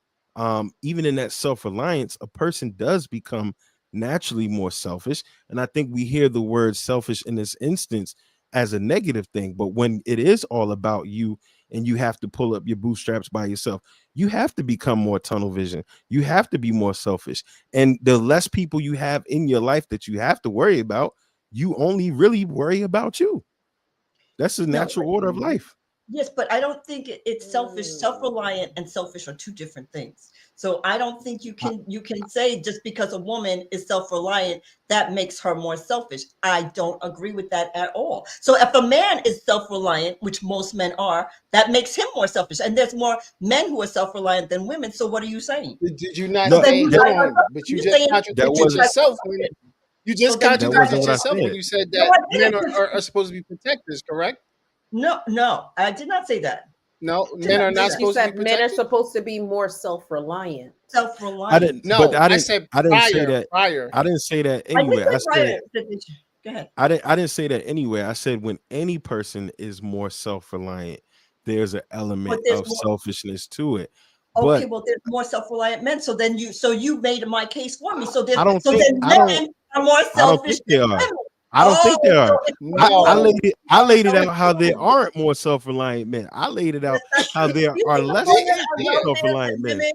even in that self-reliance, a person does become naturally more selfish. And I think we hear the word selfish in this instance as a negative thing, but when it is all about you and you have to pull up your bootstraps by yourself, you have to become more tunnel vision. You have to be more selfish. And the less people you have in your life that you have to worry about, you only really worry about you. That's the No, natural order of life. yes, but I don't think it's selfish. Self-reliant and selfish are two different things. So I don't think I, you can say just because a woman is self-reliant that makes her more selfish. I don't agree with that at all. So if a man is self-reliant, which most men are, that makes him more selfish. And there's more men who are self-reliant than women. So what are you saying? Did you not So no, then say? you Hold guys are on, but you you're just saying that you contradicted wasn't guys yourself are when selfish. you So just then you that guys contradicted wasn't are what I yourself said. when you said no, that I men didn't. are supposed to be protectors. Correct? No, no, I did not say that. No, Did men not are say not that. She supposed to be said men are protected. supposed to be more self-reliant. I Self-reliant. didn't, but No, I said I didn't say prior. that. Prior. I didn't say that I did anywhere. say I said prior. Go ahead. I didn't say that anywhere. I said when any person is more self-reliant, there's an But element there's of more. selfishness to it. Okay, But well, there's more self-reliant men. So you made my case for me. So I then don't so think then men are more I don't selfish think they than are. women. I don't Oh, think they so are. it's No. I laid it so out it's how there wrong. aren't more self-reliant men. I laid it out That's not how true. there You are think less more men Yeah, are yeah. welfare than self-reliant men. women?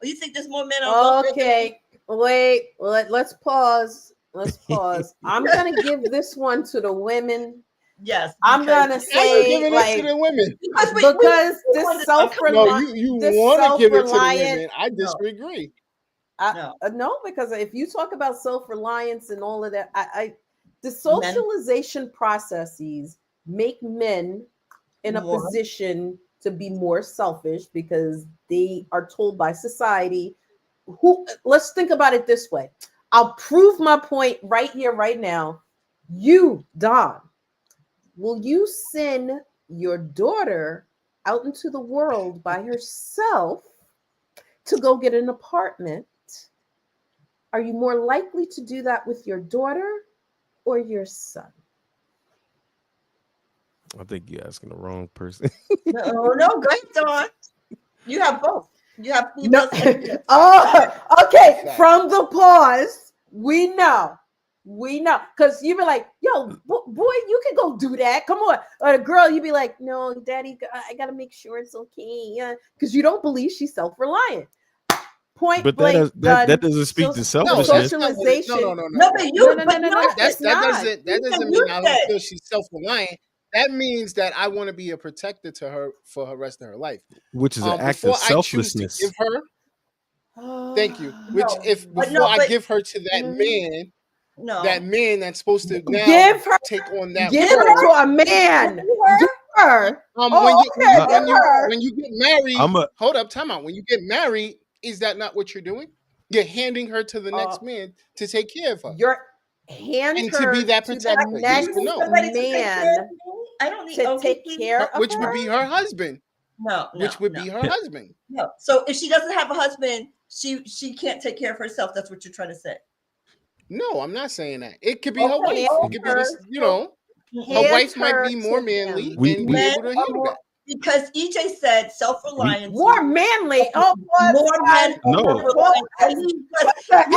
Or you think there's more men on welfare than women? Okay, wait, let's pause. Let's pause. I'm gonna give this one to the women. Yes, I'm because gonna How you say, giving it to like, the women? we because want this this No, uncomfortable. you this want to give it to the self-reliant, women. I No, disagree. no. no, because if you talk about self-reliance and all of that, the Men socialization processes make men in a more. position to be more selfish because they are told by society who, let's think about it this way. I'll prove my point right here, right now. You, Don, will you send your daughter out into the world by herself to go get an apartment? Are you more likely to do that with your daughter or your son? I think you're asking the wrong person. No, go ahead, Dawn. You have both. You have No. females and males. Oh, okay. Fact. From the pause, we know. Because you be like, yo, boy, you can go do that. Come on. Or a girl, you be like, no, daddy, I got to make sure it's okay. Yeah. Because you don't believe she's self-reliant. Point But blank that done. doesn't speak to No, selfishness. that's not what it, Socialization. No, no. but No, you, no, no, but no, no, no, no. That's It's not. that even doesn't you mean I don't said feel she's self-reliant. That means that I want to be a protector to her for her rest of her life. Which is an act Before of I choose to give selflessness. her, thank you. Which no, if but before no, I but give her to that no. man that's supposed to now Give her, take on that give Give her role. to a her, man. give Give her, her. When Oh, you okay. give her. when you get married, I'm a hold up, time out. When you get married, is that not what you're doing? You're handing her to the Uh, next man to take care of her your hand and to be her that to the protector. Yes You or need next no? somebody to take care of man me. I don't need. to Okay, take care of Which would her. be her husband. no, no, Which would no, be her husband. no. So if she doesn't have a husband, she can't take care of herself. That's what you're trying to say. No, I'm not saying that. It could be her Okay, wife. It Hand could be okay. this, her, So her mm-mm. hand wife might her be more to manly him. we and be we Men able to are handle more that. because EJ said self-reliance. More manly. Oh, More men are no. self-reliant. And what the heck?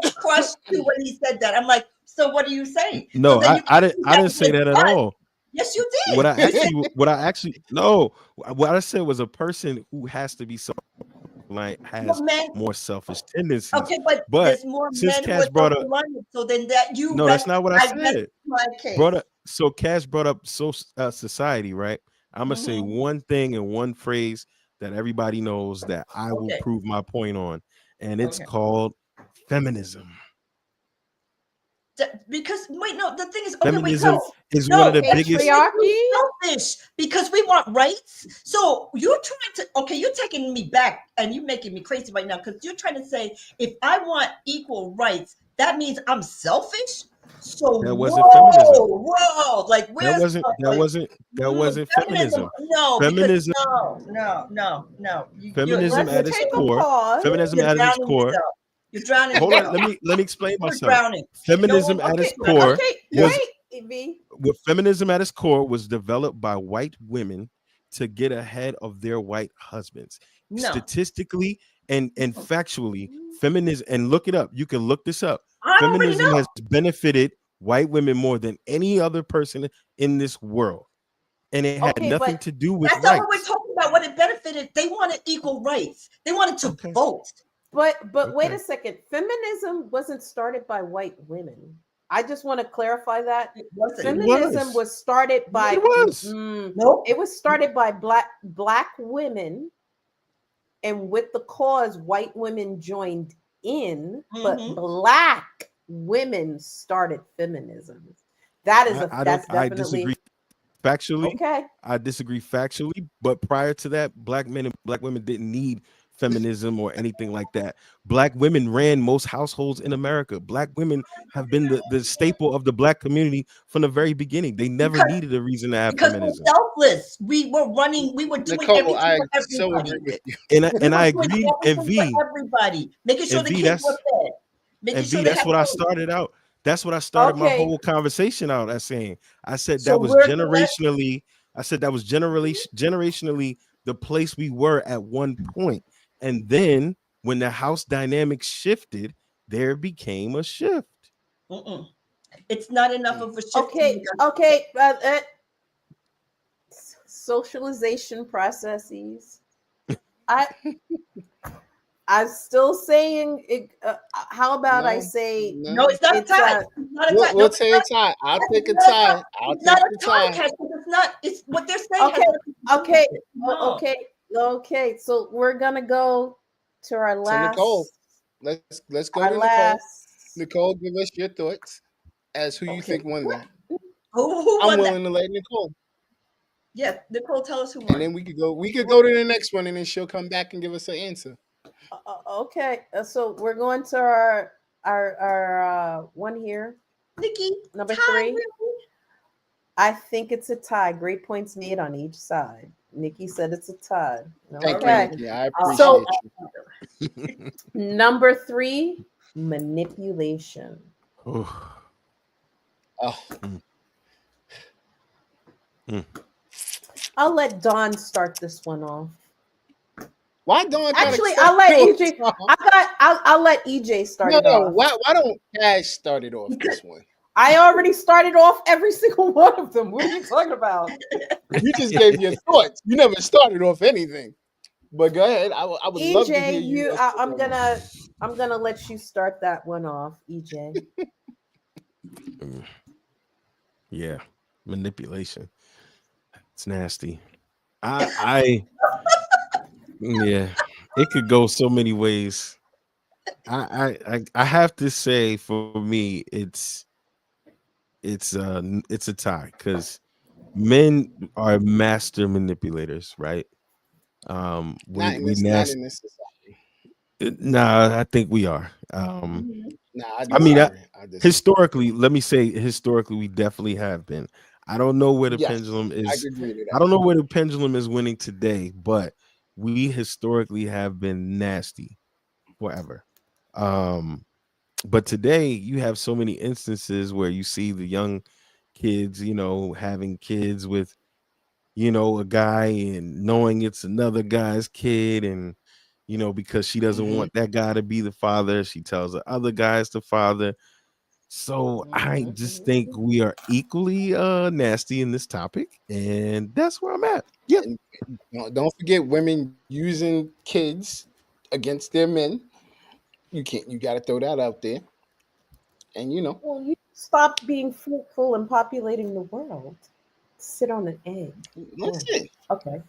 you crushed too when he said that. I'm like, so what are you saying? So No, then you can't use I that didn't as say an that at excuse. all. Yes, you What did. I You said actually no, what I said was a person who has to be self-reliant more has men. more selfish tendencies. Okay, but But there's more since men who are Cash brought up, self-reliant. So then that you no, that's rest, not what I I rest said. my Brought case. up, so Cash brought up society, right? I'm gonna say Mhm. one thing in one phrase that everybody knows that I will Okay, prove my point on, and it's okay. called feminism. Because wait, no, the thing is, okay, wait, Feminism no, is one of no, the that's biggest. making you Patriarchy. selfish because we want rights. So you're trying to, okay, you're taking me back and you're making me crazy right now because you're trying to say if I want equal rights, that means I'm selfish. So That wasn't feminism. like That where's wasn't that like wasn't that wasn't feminism? feminism. No, because Feminism no. feminism You're at Let's its take a core, pause. feminism you're at its drowning core. yourself. You're drowning Hold on, yourself. let me explain You're myself. drowning. No Feminism one at wants its Okay, to drown. core okay, was wait, Evie. what feminism at its core was developed by white women to get ahead of their white husbands. No. Statistically and factually, feminism, and look it up. You can look this up. I already Feminism has know. benefited white women more than any other person in this world. And it had Okay, nothing but to do with That's not what we're rights. talking about. What it benefited, they wanted equal rights. They wanted to Okay. vote. wait Okay. a second. Feminism wasn't started by white women. I just want to clarify that. It wasn't. It Feminism was. was started by It was. Nope. it was started by black women, and with the cause white women joined in, but Mm-hmm. black women started feminism. That's I disagree definitely factually. okay. I disagree factually, but prior to that, black men and black women didn't need feminism or anything like that. Black women ran most households in America. Black women have been the staple of the black community from the very beginning. They never Because needed a reason to have because we're feminism. selfless. We were running. We were doing Nicole, everything I for so agree everybody. with you. We And were I doing agree. everything for everybody, making sure And the V, kids were fed, making and sure V, they that's had what I food. started out. That's what I started my Okay, whole conversation out as saying. I said So that was we're that. generationally. I said that was generationally the place we were at one point. And then when the house dynamics shifted, there became a shift. Mm-mm. It's not enough of a shift to okay, make us. okay. Socialization processes. I I'm still saying it. How about I No, say No, no. it's not a it's tie. It's not a tie. We'll No, say a tie. I'll take it's a not a tie. tie. I'll It's take not a the tie, tie. Kat, 'cause it's not. It's what they're saying has okay, nothing to do okay, with it. No. okay. So we're gonna go to To Nicole. Let's go our to Nicole. last. Nicole, give us your thoughts as who you Okay. think won that. Who I'm won that? willing to let Nicole. Yeah, Nicole, tell us who And won. then we could go to the next one and then she'll come back and give us an answer. Okay, so we're going to our one here, Nikki, number tie. three. I think it's a tie. Great points made on each side. Nikki said it's a tie. Thank you, Okay. Nikki. I So appreciate you. number three, manipulation. Oh, Oh, mm. Mm. I'll let Dawn start this one off. Why don't I Actually, I'll let EJ. I'll let EJ start No, it no. off. Why don't Cash start it off this one? I already started off every single one of them. What are you talking about? You just gave your thoughts. You never started off anything. But go ahead. I would love to hear EJ, you. I'm gonna let you start that one off, EJ. Yeah, manipulation. It's nasty. I yeah, it could go so many ways. I have to say, for me, it's a tie because men are master manipulators, right? We Not nasty. in this society. Nah, I think we are. Nah, I I mean, disagree. I disagree. historically, let me say, historically, we definitely have been. I don't know where the Yes, pendulum I is. could agree to I that. don't know where the pendulum is winning today, but we historically have been nasty forever. Um, but today you have so many instances where you see the young kids, having kids with, a guy and knowing it's another guy's kid, and because she doesn't Mm-hmm. want that guy to be the father, she tells the other guy's the father. So I just think we are equally nasty in this topic, and that's where I'm at. Yeah. And don't forget women using kids against their men. You can't. You got to throw that out there. And Well, you stop being fruitful and populating the world. Sit on an egg. Oh, listen, okay.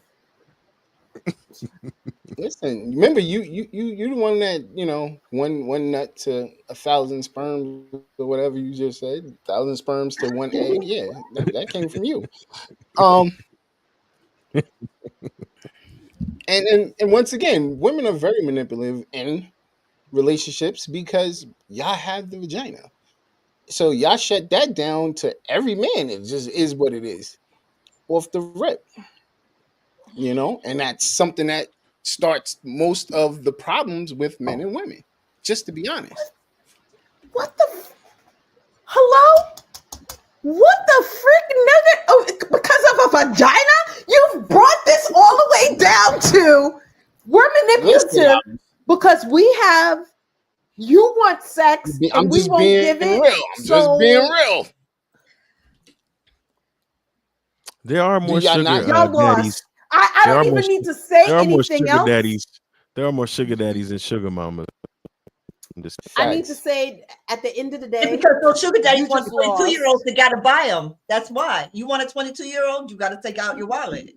listen. Remember, you the one that one nut to 1,000 sperms or whatever you just said. 1,000 sperms to one egg. Yeah, that came from you. Um, and once again, women are very manipulative in relationships because y'all have the vagina. So y'all shut that down to every man. It just is what it is off the rip, and that's something that starts most of the problems with men and women. Just to be honest, What the? Hello? What the frick, nugget? Oh, because of a vagina? You've brought this all the way down to we're listen, manipulative because we have you want sex and I'm we just won't being give it. real. I'm just being So real. There are Do more y'all not? sugar y'all daddies. lost. I There are don't more. even need to say There are more anything sugar else. daddies. There are more sugar daddies and sugar mamas. I'm just I need to Facts. say at the end of the Yeah, day, because those sugar daddies you want just 22-year-olds, lost. they got to buy them. That's why. You want a 22-year-old, you got to take out your wallet.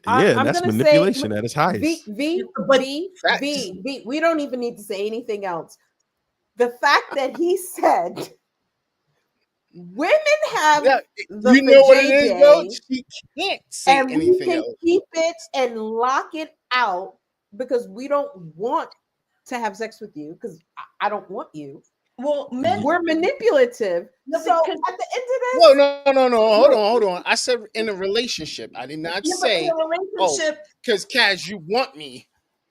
yeah, and I'm that's gonna say manipulation at its V highest. V But V Facts. V V. We don't even need to say anything else. The fact that he said women have Yeah, the you know what it is, though. vajayjay She can't say and we anything can else. keep it and lock it out because we don't want to have sex with you because I don't want you. well, men, We're manipulative. no, So because at the end of No, this, no, no, no. Hold no, on, hold on. I said in a relationship. I did not yeah, but in say, a oh, relationship, because Kaz, you want me.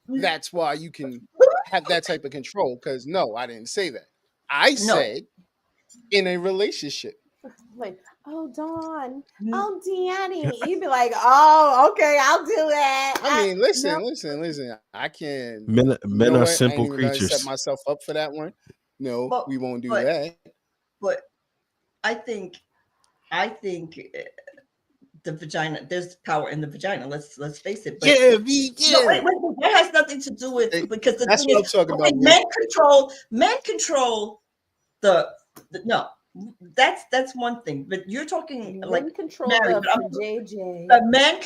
That's why you can have that type of control. Because no, I didn't say that. I no. said in a relationship. like, oh Dawn, Mm, oh Danny, you'd be like, oh, okay, I'll do that. I mean, No, listen. I can. You Men know are what? I ain't simple even gonna set creatures. myself up for that one. No, But we won't do but that. but I think the vagina. There's power in the vagina. Let's face it. But Yeah, V. no, Yeah, wait. That has nothing to do with because the that's thing what is, I'm talking okay, about, V. men control the no. That's one thing. But you're talking like men control married. the But I'm vajayjay. but men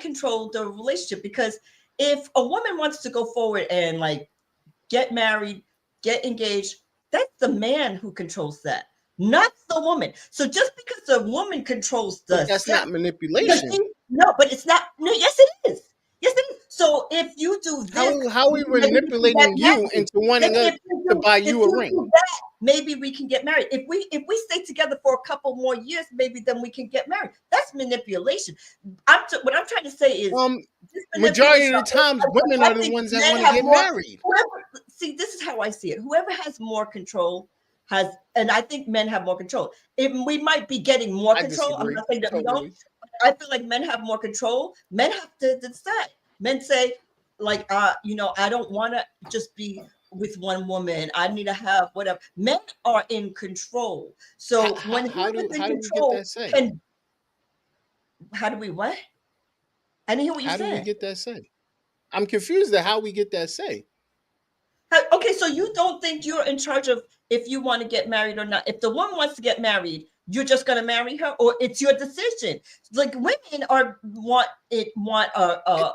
control the relationship because if a woman wants to go forward and like get married, get engaged, that's the man who controls that, not the woman. So just because the woman controls But the that's sex, not because manipulation. no, but it's not. No, yes, it is. Yes, it is. So if you do this, How are we maybe we can get manipulating you married. into wanting us to buy If you a you ring? do that, maybe we can get married. If we stay together for a couple more years, maybe then we can get married. That's manipulation. What I'm trying to say is this Majority manipulation. of the times, women I are the think ones that men want to have get more. married. Whoever see, this is how I see it. Whoever has more control has, and I think men have more control. We might be getting more I control. I'm disagree. not saying that we don't. Totally. I feel like men have more control. Men have to decide. Men say, like, I don't want to just be with one woman. I need to have whatever. Men are in control. So when How do whoever's in we get control that say? can, how do we what? I didn't hear what you How do we said. get that say? I'm confused at how we get that say. Okay, so you don't think you're in charge of if you want to get married or not? If the woman wants to get married, you're just gonna marry her, or it's your decision? Like women want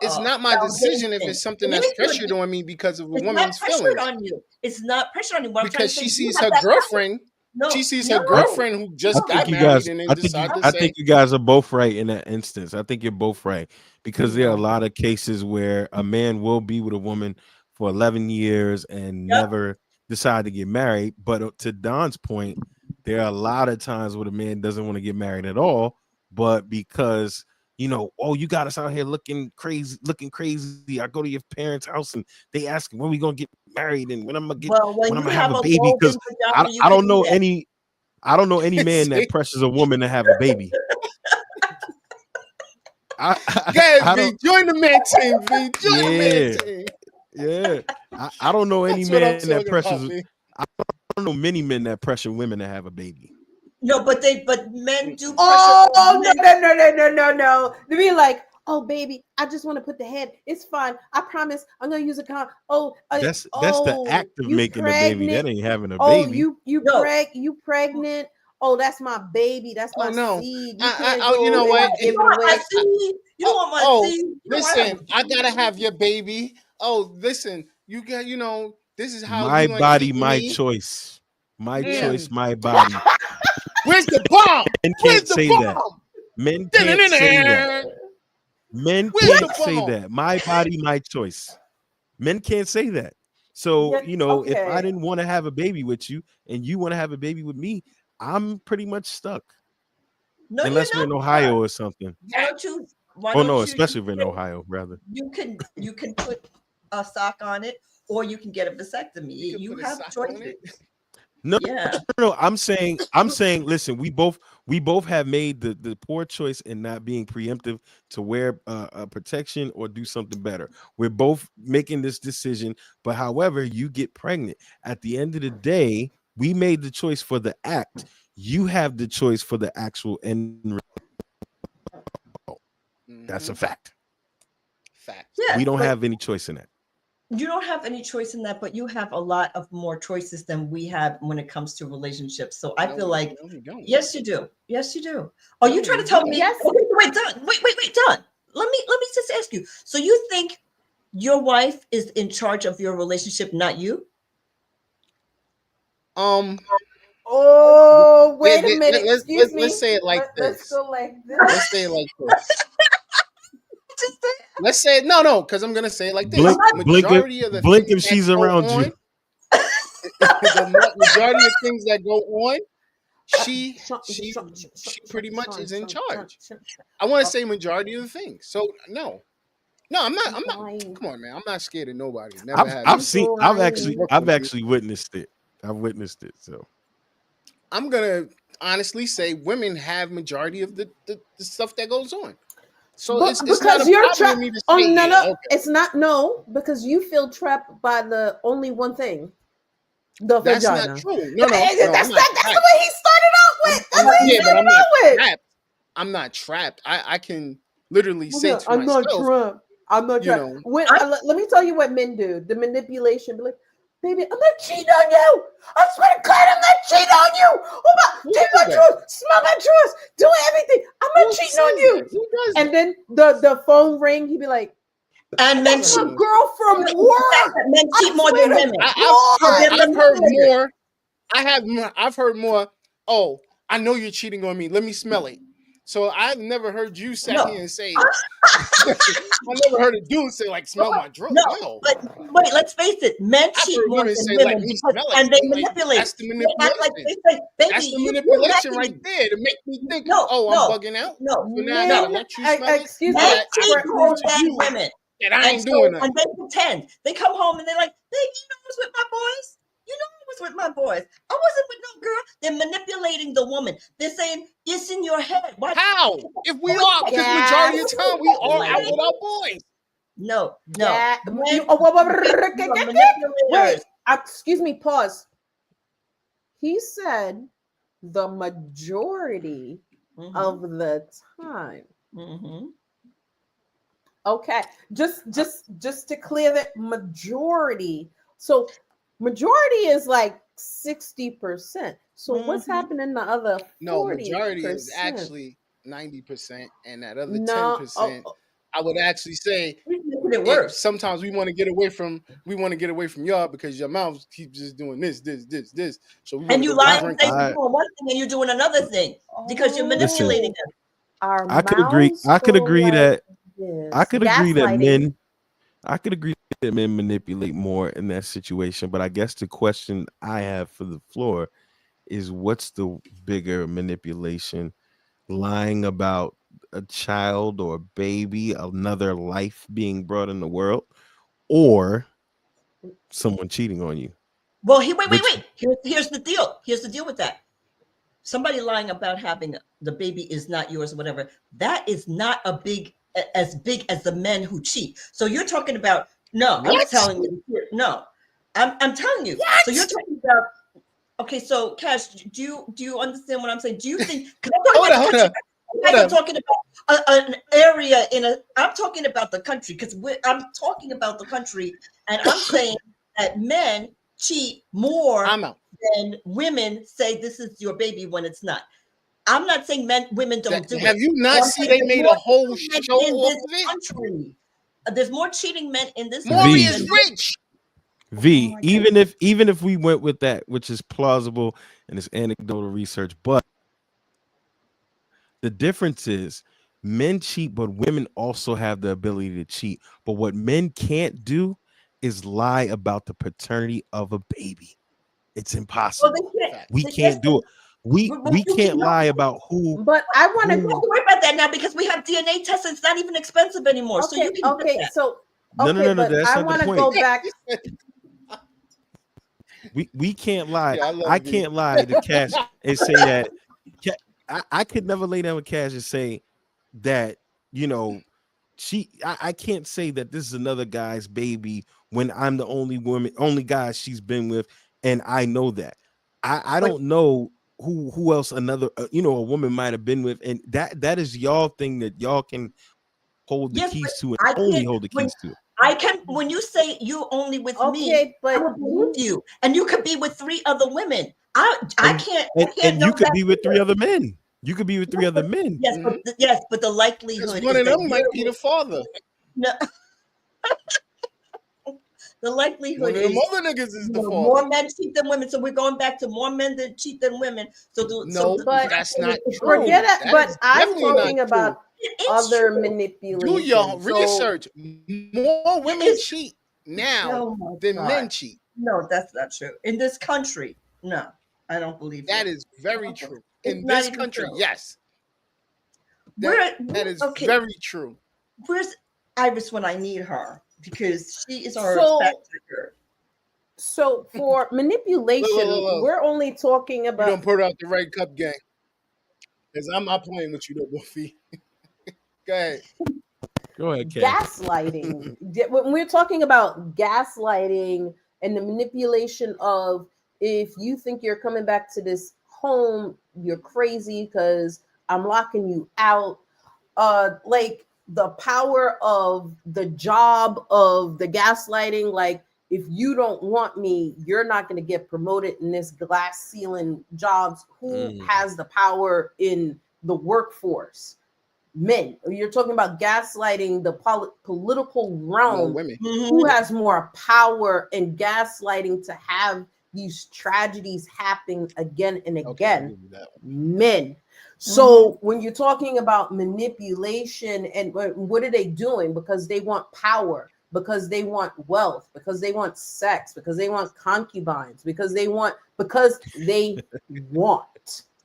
It's not my decision if foundation. it's something It that's is your pressured on me because of a It's not woman's pressured feelings. on you. It's not pressured on you. What I'm trying Because to say, she you sees have her that power. girlfriend. No, She sees no, her girlfriend who I just think got you married guys. and then I think decide to I say, think you guys are both right in that instance. I think you're both right because there are a No. lot of cases where a man will be with a woman for 11 years and Yep. never decide to get married. But to Don's point, there are a lot of times where the man doesn't want to get married at all, but because oh, you got us out here looking crazy. I go to your parents' house and they ask when we gonna get married and when I'm Well, when gonna you have have a a baby. Because golden vagina, you I can don't do know that. any. I don't know any man that see, pressures a woman to have a baby. guys, I V, don't. join the man team, V. Join the man Yeah, team. yeah. I don't know any That's what I'm man that talking about, pressures. V. I don't know many men that pressure women to have a baby. No, but men do pressure. Oh Men, no. To be like, oh baby, I just want to put the head. It's fine. I promise. I'm gonna use a con. Oh, That's the act of you making a baby. That pregnant? ain't having a Oh, baby. no. you pregnant? Oh, that's my baby. That's Oh my no. seed. You can't You go know and what? give You it don't want my away. seed. You don't want my Oh, seed. You don't want listen, I gotta have your baby. Oh, listen, you got, this is how My you gonna body, treat my me. choice. My Yeah. choice, my body. Where's the bomb? Men Where's can't the say that. bomb? Men can't say that. Men Where's the can't say bomb? that. My body, my choice. Men can't say that. So, Yeah, if I okay. didn't want to have a baby with you and you want to have a baby with me, I'm pretty much stuck. No, Unless we're you're in not. Ohio or something. Why don't you? Why Oh no, don't you? especially if we're in Ohio, rather. You can put a sock on it, or you can get a vasectomy. You can You put a have sock on choices. it. No, Yeah. no, I'm saying, listen, we both have made the poor choice in not being preemptive to wear a protection or do something better. We're both making this decision, but however, you get pregnant. At the end of the day, we made the choice for the act. You have the choice for the actual end result. That's a fact. Fact. Yeah. We don't but have any choice in that. you don't have any choice in that, but you have a lot of more choices than we have when it comes to relationships. So I feel like, No, we don't. yes, you do. Yes, you do. Are you No, trying to we tell don't. me? Yes. Okay, wait, Don. Wait, Don. Let me just ask you. So you think your wife is in charge of your relationship, not you? Um, Oh, wait a minute. Excuse let's me. say it like Let's this. go like Let's this. say it like this. Just say- Let's say it. No, because I'm gonna say it like this. Blink, Majority of the blink things if that she's go around on, you. the majority of things that go on, she pretty much is in charge. I want to say majority of the things. So no, I'm not. Come on, man. I'm not scared of nobody. Never have. I've Lying. actually witnessed it. I've witnessed it. So I'm gonna honestly say women have majority of the stuff that goes on. So But it's not because a you're problem with trapped. me to Oh say, no, yeah, no, okay. it's not. No, because you feel trapped by the only one thing, the That's not vagina. true. No, That's I'm not that's the trapped. way he started off with. That's what he Yeah, but I'm started not off with. trapped. I'm not trapped. I can literally say Yeah, to I'm not myself, trapped. I'm not you trapped. know, Let me tell you what men do. The manipulation. Be like, baby, I'm not cheating on you. I swear to God, I'm not cheating on you. who Take does my that? drawers, smell my drawers, do everything. I'm Who not cheating says on you. that? Who does that? And then the phone ring. He'd be like, And men that's cheat. my girl from Men work. cheat I more swear than to women. I've heard manipulators. more. I've heard more. Oh, I know you're cheating on me. Let me smell it. So I've never heard you sat No. here and say. I never heard a dude say like, "Smell my drawer." No, No, but wait, let's face it. Men I've cheat heard more women than say, "Let women me because, smell it," and they and like manipulate. that's the They act like manipulation. they say, "Baby, That's the you manipulation right messy." there to make me think, No, "Oh, I'm no, bugging out." no, So now I gotta Men, let you smell it excuse so men me. that I cheat can prove more to than you women. that I And ain't doing so, and nothing. they pretend. They come home and they're like, "Baby, you know I was with my boys." You know, I was with my boys. I wasn't with no girl. They're manipulating the woman. They're saying it's in your head. Why? How? If we Oh, are, because majority of the time we are out Gaslighting. with our boys. No. Yeah. Men, You, oh, you are manipulators. wait. Excuse me. Pause. He said the majority Mhm, of the time. mhm. Okay. Just to clear that majority. So majority is like 60%. So what's Mhm. happening the other No, 40%? majority is actually 90%, and that other No. 10%, I would actually say He's making it worse. sometimes we want to get away from y'all because your mouth keeps just doing this. So we want And to you go get a lie and drink. say you're doing one thing and you're doing another thing because you're Listen. manipulating them. Our I could agree. mouths I could go agree like that this. I could agree that Gaslighting. men manipulate more in that situation. But I guess the question I have for the floor is, what's the bigger manipulation? Lying about a child or a baby, another life being brought in the world, or someone cheating on you? Well, wait. Which Here's the deal. Here's the deal with that. Somebody lying about having the baby is not yours or whatever. That is not as big as the men who cheat. So you're talking about no. I'm What? telling you. No, I'm telling you. What? So you're talking about. Okay, so Cash, do you understand what I'm saying? Do you think? Because Hold up. I'm talking about an area I'm talking about the country because I'm talking about the country, and I'm saying that men cheat more I'm out. than women say this is your baby when it's not. I'm not saying women don't do Have it. you But not I'm seen saying they there's made more a whole cheating men show in off this of it? country. There's more cheating men in this Maury country is than rich. V, my even if we went with that, which is plausible and it's anecdotal research, but the difference is men cheat, but women also have the ability to cheat. But what men can't do is lie about the paternity of a baby. It's well, impossible. they can't. Fact. We Yes, can't do it. but We you can can't lie about But I want You to. don't have who. to worry about that now because we have DNA tests. It's not even expensive anymore. So you Okay. can get Okay. that. So No. but That's I not the want to point. go back. We can't lie. Yeah, I love I V. can't lie to Cash and say that. I could never lay down with Cash and say that, you know, I can't say that this is another guy's baby when I'm the only guy she's been with, and I know that. I But don't know who else another a woman might have been with, and that is y'all thing that y'all can hold the yes, but keys to and I only can't. hold the When keys to. when you say you only with me, Okay, I but will believe you, and you could be with 3 other women. I And can't. I can't and know you could that be with 3 either. other men. You could be with 3 other men. Yes, Mhm. but the Because likelihood one is of that them you're might be the father. no, the One likelihood of them is other niggas is the father. more men cheat than women. So we're going back to more men that cheat than women. No, but that's not true. forget it. That But is I'm definitely not talking true. about it is other true. Do your manipulation. So research. More women It's cheat now oh my than god. men cheat. No, that's not true. In this country, no, I don't believe you. That is very true. It's In not this even country, true. yes. Where That is okay, very true. where's Iris when I need her? Because she is our fact so checker. for manipulation, Look. we're only talking You about don't put out the right cup gang. Because I'm not playing with you, though, Buffy. Go ahead. Go ahead, Cash. gaslighting. When we're talking about gaslighting and the manipulation of, if you think you're coming back to this home, you're crazy because I'm locking you out. Like the power of the job of the gaslighting, like if you don't want me, you're not going to get promoted in this glass ceiling jobs. Who has the power in the workforce? Men. You're talking about gaslighting the political More realm. women. Who has more power in gaslighting to have these tragedies happen again and Okay, I'll again? give you that one. Men. So when you're talking about manipulation, and what are they doing? Because they want power, because they want wealth, because they want sex, because they want concubines, because they want.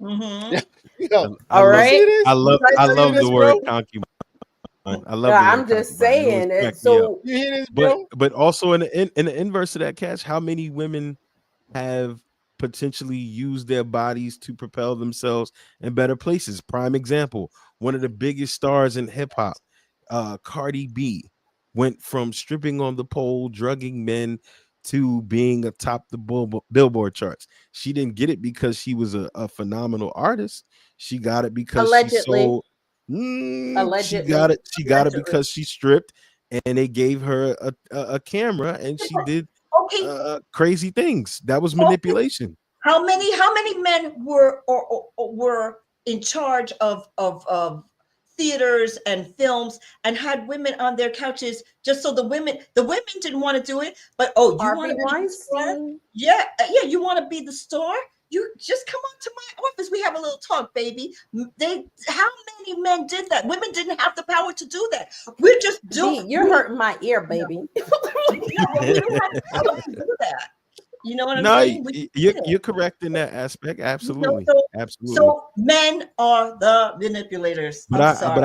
Mm-hmm. Yo, All you see right. this? I You hear love this, the bro? word concubine. I love the word I'm just concubine. It always saying it. cracked me up. So You hear this, bro? But also in the inverse of that, Cash, how many women have potentially used their bodies to propel themselves in better places. Prime example, one of the biggest stars in hip hop, Cardi B, went from stripping on the pole, drugging men, to being atop the Billboard charts. She didn't get it because she was a phenomenal artist. She got it because she Allegedly. sold. She Allegedly. got it. She got it Allegedly. because she stripped, and they gave her a camera, and she did Okay, crazy things. That was okay. manipulation. How many men or were in charge of theaters and films and had women on their couches just so the women didn't want to do it, but you want Harvey to be the star? Weinstein. Yeah, you want to be the star? You just come on to my office. We have a little talk, baby. How many men did that? Women didn't have the power to do that. We're just B, doing. you're hurting my ear, baby. Yeah, but we didn't have the power to do that. You know what I'm No, saying? We didn't. you're correct in that aspect. You know, Absolutely, so absolutely. men are the manipulators. But I'm I sorry. but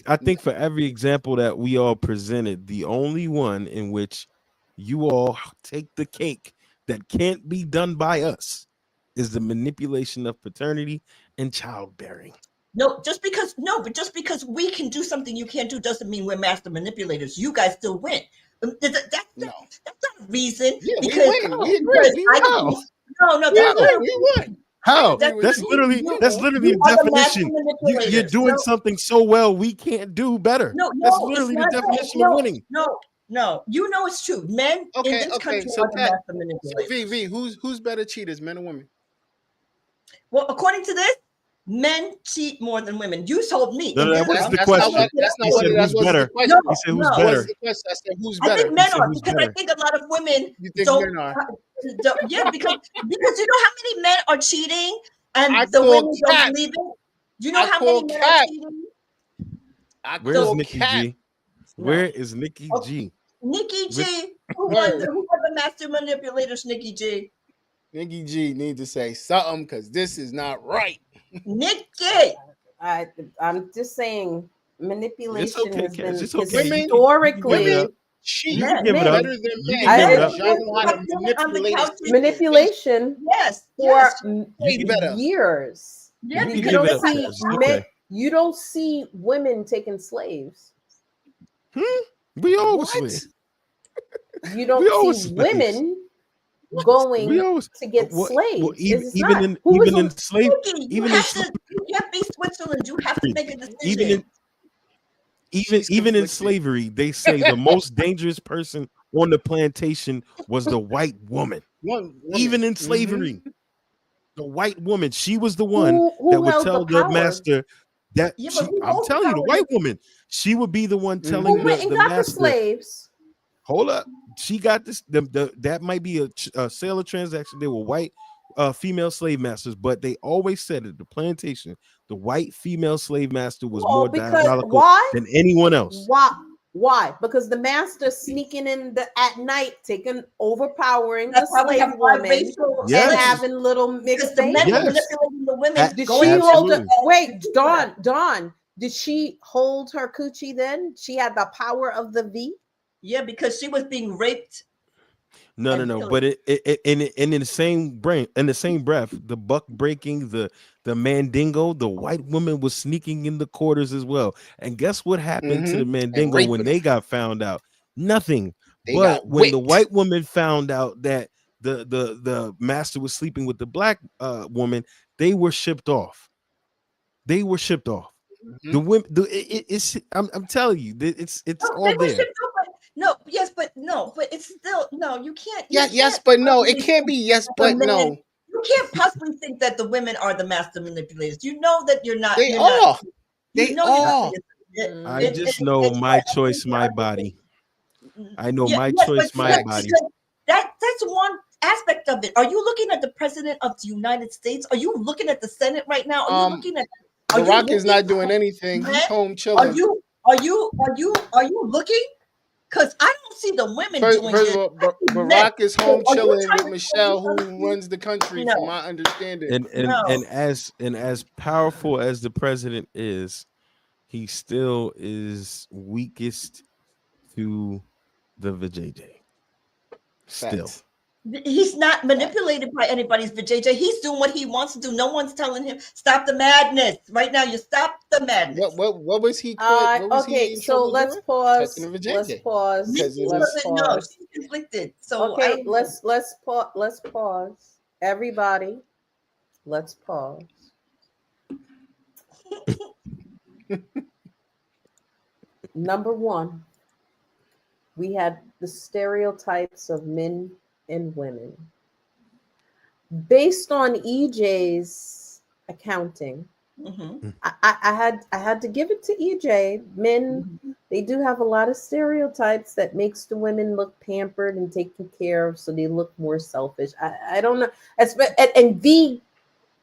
I think for every example that we all presented, the only one in which you all take the cake that can't be done by us is the manipulation of paternity and childbearing. But just because we can do something you can't do doesn't mean we're master manipulators. You guys still win. That's No. not a reason. Yeah, we because win. We agree. because We I win. How? no, Yeah, that's not a we reason. won. How? agree with That's you. literally You the are the master definition. You're manipulators. doing something so well we can't do better. No, That's it's literally the not that. definition of winning. No. You know it's true. Men in Okay, this okay. country So are the Pat, master so manipulators. V, who's better cheaters, men or women? Well, according to this, men cheat more than women. You told me. No, in that this wasn't the country. question. He said who's better. question. He said who's No. That was better. the question. I said who's I better? think men said are who's because better. I think a lot of women You think don't. men are? Yeah, because you know how many men are cheating and I the call women don't cap. believe it. Do you know I how call many men are cap. cheating? I Where's call Nikki cap. G? Where is Nikki Oh, G? Nikki With- G, who Word. were the master manipulators? Nikki G. Nikki G need to say something because this is not right. Nikki. I'm just saying It's manipulation okay, has Cash. been It's okay. Women- You can give it historically up. Cheat You can Men. give it up. better than You men. can give it I- up. Y'all know how to On the manipulate couch. us. manipulation Yes. for Yes. Way better. years. Yeah, You You can because give don't it up, see Cash. It's men. okay. You don't see women taking slaves. We always What? slave. You We don't always see slaves. women We going always to get well, slaves. It's even not. in Who was even in slave Nikki, you even in have slavery, to. You can't be Switzerland. You have to make a decision. even She's in conflicted. slavery, they say the most dangerous person on the plantation was the white woman. One woman. Even in Mhm. slavery, the white woman, she was the one who that would held tell the the power? master that Yeah, but who I'm holds the telling you, the power? white woman, she would be the one Mhm. telling Who went and the got the master, slaves? hold up, she got this. That might be a sailor transaction. They were white female slave masters, but they always said at the plantation, the white female slave master was Well, more because diabolical why? than anyone else. Why? Because the master sneaking in at night, overpowering That's the why we slave have woman biracial Yes. and slaves. having little Because mixed the men babies. were Yes. manipulating the women. Did going she into hold the- wait, Dawn, did she hold her coochie then? She had the power of the V? Yeah, because she was being raped. No. But in the same breath, the buck breaking, the mandingo, the white woman was sneaking in the quarters as well. And guess what happened to the And mandingo raping when them. they got found out? Nothing. They But got when the whipped. white woman found out that the master was sleeping with the black woman, they were shipped off. They were shipped off. Mhm. The women, it's I'm telling you, it's No, all they were there. shipped over. No, yes, but no, but it's still no. You can't. You Yes, can't but no. It possibly can't be think yes, that but the men- no. You can't possibly think that the women are the master manipulators. You know that you're not. They you're are. Not, They you know you're not. are. I just know my choice, my body. I know my choice, my body. That's one aspect of it. Are you looking at the president of the United States? Are you looking at the Senate right now? Are you looking at? Barack is not doing anything. He's home Are chilling. you looking? Because I don't see the women doing First this. of all, Barack is home chilling with Michelle, who runs the country, from my understanding. And as powerful as the president is, he still is weakest to the vajayjay. Still. Facts. He's not manipulated by anybody's vajayjay. He's doing what he wants to do. No one's telling him stop the madness. Right now, you stop the madness. What was he caught? What was Okay, he in so trouble let's doing? pause. Touching a Let's vagina. pause. Because it Nikki was doesn't know. Pause. She's conflicted. So I Okay, don't know. let's pause. Everybody, let's pause. Number one, we had the stereotypes of men and women. Based on EJ's accounting, Mhm. I had to give it to EJ. Men, they do have a lot of stereotypes that makes the women look pampered and taken care of, so they look more selfish. I don't know. And V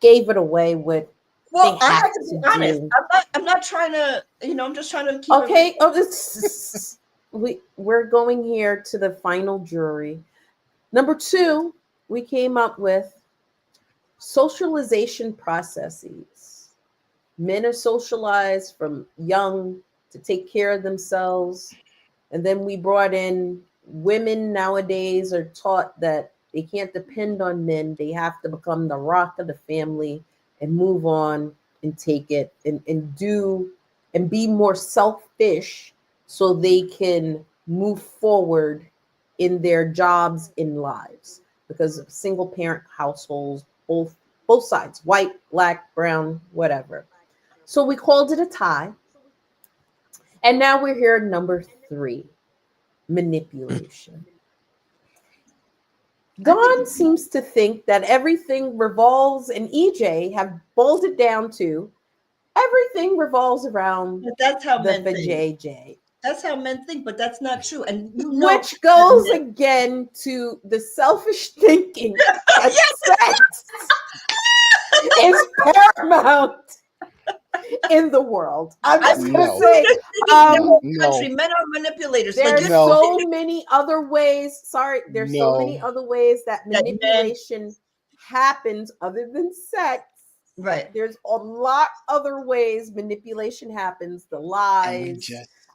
gave it away with. Well, They I have have to be to honest. do. I'm not trying to, I'm just trying to keep Okay. it. Oh, we're going here to the final jury. Number two, we came up with socialization processes. Men are socialized from young to take care of themselves. And then we brought in women nowadays are taught that they can't depend on men. They have to become the rock of the family and move on and take it and do and be more selfish so they can move forward in their jobs in lives. Because single parent households, both sides, white, black, brown, whatever. So we called it a tie. And now we're here at number three, manipulation. Dawn seems to think that everything revolves, and EJ have boiled it down to everything revolves around But that's how the men think. vajayjay. That's how men think, but that's not true. And Which goes again to the selfish thinking that sex is paramount in the world. I'm just going to say, country, men are manipulators. There's Like, so many other ways. Sorry, there's so many other ways that That manipulation happens other than sex. Right. There's a lot other ways manipulation happens. The lies,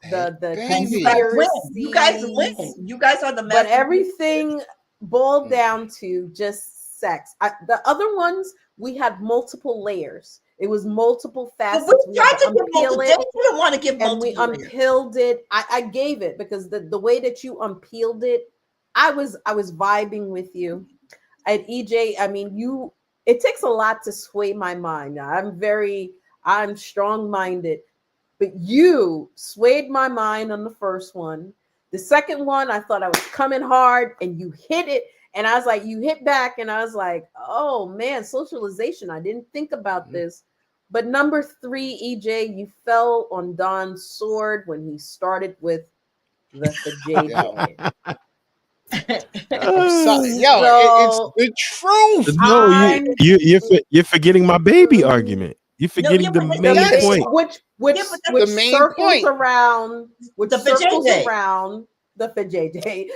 the conspiracies. You guys win. You guys are the but everything boiled down to just sex. The other ones, we had multiple layers. It was multiple facets. We tried to give multiple. They didn't want to give multiple. And we unpeeled it. I gave it because the way that you unpeeled it, I was vibing with you. And EJ, I mean, it takes a lot to sway my mind. I'm strong-minded, but you swayed my mind on the first one. The second one, I thought I was coming hard and you hit it. And I was like, you hit back. And I was like, oh man, socialization. I didn't think about this. But number three, EJ, you fell on Don's sword when he started with the JJ. I'm sorry. It's the truth. No, you're forgetting my baby argument. You're forgetting the main point. Which circles around the vajayjay.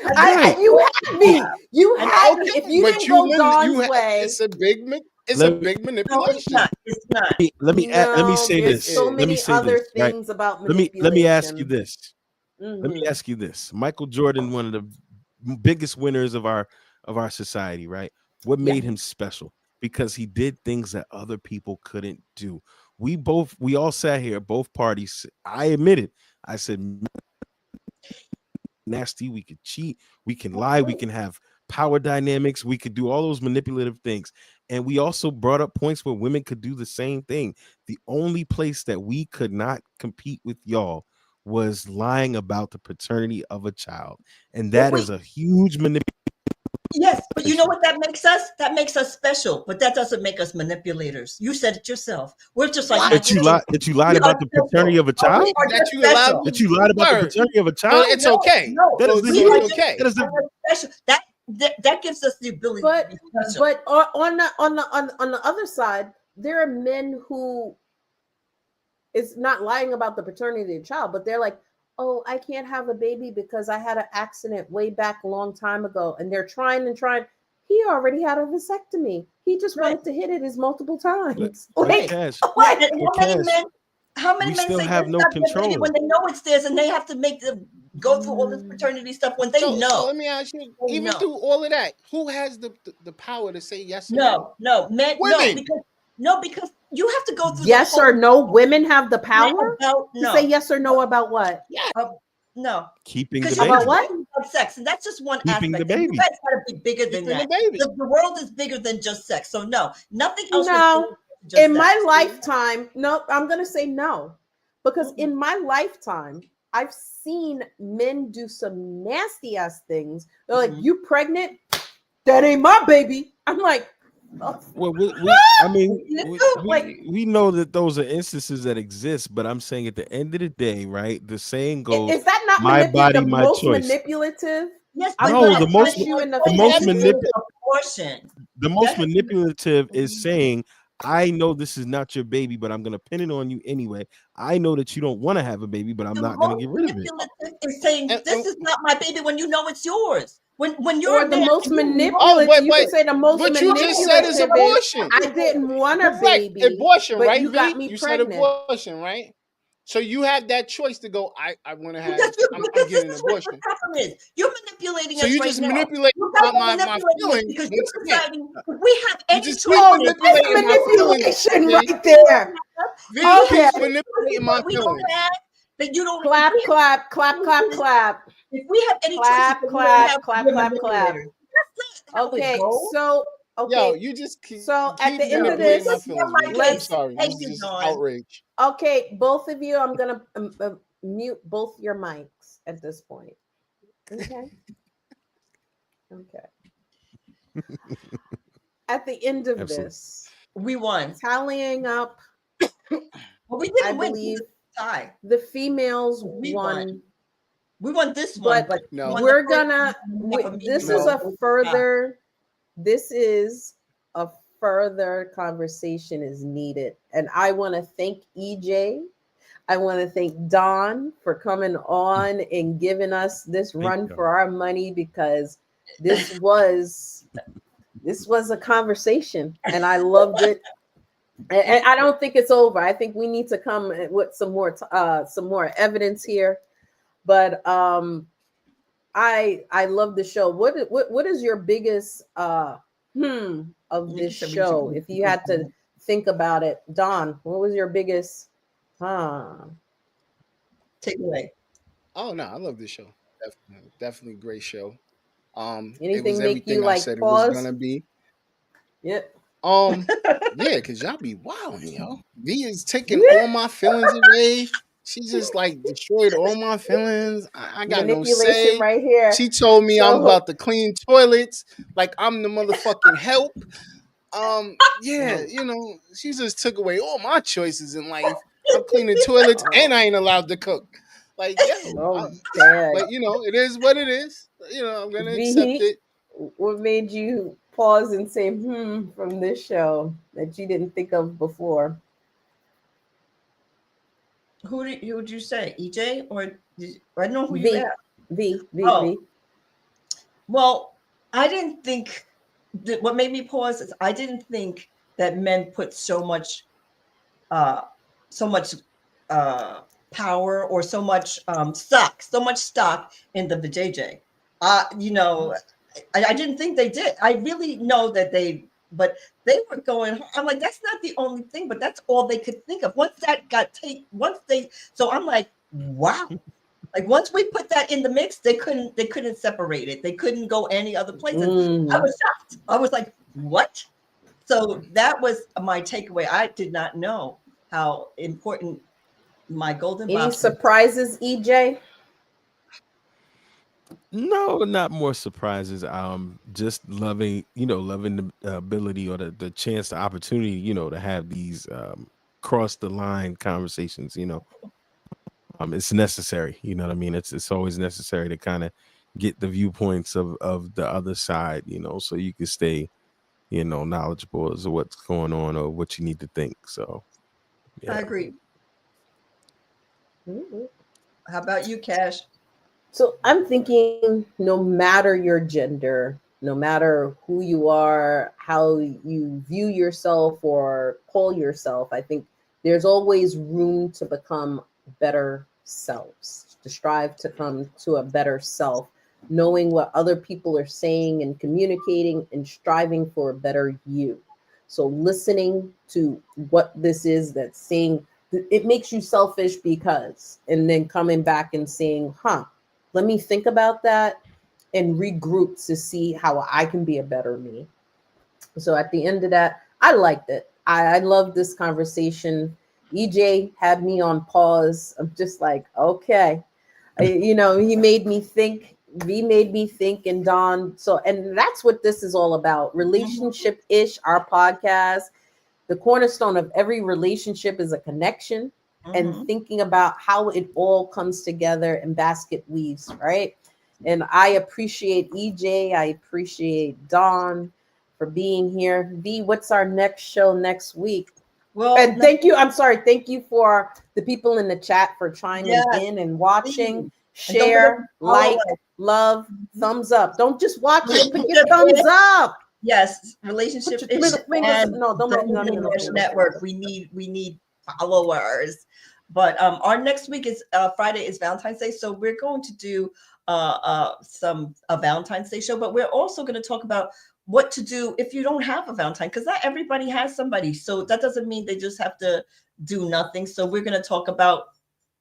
You had me. You had me. If you didn't go Don's way, it's a big manipulation. No, it's not. Let me say this. So many other things about manipulation. Let me ask you this. Let me ask you this. Michael Jordan, one of the biggest winners of our society, right? What made him special? Because he did things that other people couldn't do. We all sat here, both parties. I admit it. I said, nasty, we could cheat, we can lie, we can have power dynamics, we could do all those manipulative things. And we also brought up points where women could do the same thing. The only place that we could not compete with y'all was lying about the paternity of a child. And that is a huge manipulation. Yes, but you know what that makes us? That makes us special, but that doesn't make us manipulators. You said it yourself. We're just like that you lied about the paternity of a child. That you lied about the paternity of a child. It's okay. That is special. That gives us the ability. But on the other side, there are men who is not lying about the paternity of their child, but they're like, oh, I can't have a baby because I had an accident way back a long time ago. And they're trying. He already had a vasectomy. He just wanted to hit it as multiple times. How many men still say have no control when they know it's theirs and they have to make the go through all this paternity stuff when they So know. let me ask you, They even know. through all of that, who has the power to say yes or no? No, men, Women. because you have to go through Yes the whole or no? Women have the power about to say yes or no about what? no. Keeping the Because About baby. what? of sex, and that's just one Keeping aspect. the And you baby. guys gotta be bigger than Keeping the that. baby. The world is bigger than just sex. So no, nothing else. No. Just In my sex. lifetime, no, I'm going to say no. Because in my lifetime, I've seen men do some nasty ass things. They're like, "You pregnant? That ain't my baby." I'm like, oh. Well, I mean, Like, we know that those are instances that exist, but I'm saying at the end of the day, right? The saying goes, is that not "My body, the my most choice." manipulative? Yes, I'm but No, gonna the most punch you in the the face. most that has manip- abortion. the most That has- manipulative is saying, "I know this is not your baby, but I'm going to pin it on you anyway. I know that you don't want to have a baby, but I'm The not going to most get rid of it." manipulative is saying And, this is not my baby when you know it's yours. When you're Or a the man, most and you know manipulative, you but could say the most what you just said is manipulative is, abortion. I didn't want a Correct. baby, Abortion, but right, you got V? me You said pregnant. abortion, right? So you have that choice to go, I want to have, but I'm this getting an is what the abortion. problem is. You're manipulating So us you right just now. manipulate You guys are my manipulating us feelings because once you're again. deciding if we have You any just choice. keep Oh, that's manipulating my feelings. manipulation Okay? right there. V Okay. keeps manipulating my What we don't feelings. have that you don't. Clap, clap, clap, clap, clap. If we have any choices Clap, that we don't clap, have, clap, we're clap, clap. manipulators. That's not how it Okay, goes. so Yo, okay, you just keep, so at the end of manipulating my this, feelings, my V. I'm case. let's sorry. Thank This you, is just Dawn. outrage. okay, both of you, I'm gonna mute both your mics at this point. Okay. Okay. At the end of Absolutely. this, We won. tallying up, But we I didn't win. It was believe a tie. the females We won. We won this one, But but No. won we're the first gonna one for me. this No. is a further this is a further conversation is needed, and I want to thank EJ, I want to thank Don for coming on and giving us this run you. for our money, because this was a conversation and I loved it. And I don't think it's over. I think we need to come with some more evidence here. But I love the show. What is your biggest of this show? If you had to think about it, Don, what was your biggest take away? Oh no, I love this show. Definitely great show. It Anything was make you everything I like said it was pause? gonna be. Yep. Yeah, cause y'all be wilding, yo. V is taking all my feelings away. She just like destroyed all my feelings. I got no Manipulation say. right here. She told me I'm So about to clean toilets, like I'm the motherfucking help. Yeah, you know, she just took away all my choices in life. I'm cleaning toilets and I ain't allowed to cook. Like, yo, bad. but you know, it is what it is. You know, I'm gonna accept V, it. what made you pause and say from this show that you didn't think of before? Who'd you say? EJ or I don't know who V. you asked. V. Oh. Well, I didn't think that what made me pause is I didn't think that men put so much power or so much stock in the vajayjay. You know, I didn't think they did. I really know that but they were going. I'm like, that's not the only thing, but that's all they could think of. Once that got taken, so I'm like, wow. Like once we put that in the mix, they couldn't separate it. They couldn't go any other places. I was shocked. I was like, what? So that was my takeaway. I did not know how important my golden Any box. surprises, EJ? No, not more surprises. Just loving the ability or the chance, the opportunity, to have these cross the line conversations. It's necessary. You know what I mean? It's always necessary to kind of get the viewpoints of the other side. So you can stay, knowledgeable as to what's going on or what you need to think. So, yeah. I agree. How about you, Cash? So I'm thinking, no matter your gender, no matter who you are, how you view yourself or call yourself, I think there's always room to become better selves. to strive to come to a better self, knowing what other people are saying and communicating and striving for a better you. So listening to what this is that's saying, it makes you selfish because, and then coming back and saying, let me think about that and regroup to see how I can be a better me. So at the end of that, I liked it. I love this conversation. EJ had me on pause. I'm just like, okay. He made me think. V made me think, and Dawn. So, and that's what this is all about. Relationship ish, our podcast. The cornerstone of every relationship is a connection and thinking about how it all comes together and basket weaves, right? And I appreciate EJ. I appreciate Dawn for being here. V, what's our next show next week? Well, And thank you. I'm sorry. Thank you for the people in the chat for chiming yes, in and watching. please. And don't forget to Share, follow like, us. love, thumbs up. Don't just watch it. Put your Relationship thumbs Ish. up. Yes, relationship Put your ish fingers. and No, don't the make no Evening Rush fingers. Network. We need followers. But our next week is Friday is Valentine's Day, so we're going to do a Valentine's Day show. But we're also going to talk about what to do if you don't have a Valentine, because not everybody has somebody. So that doesn't mean they just have to do nothing. So we're going to talk about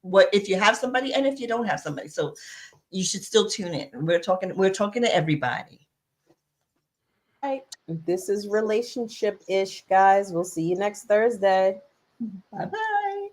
what if you have somebody and if you don't have somebody. So you should still tune in. We're talking to everybody. Right. This is relationship ish, guys. We'll see you next Thursday. Bye bye.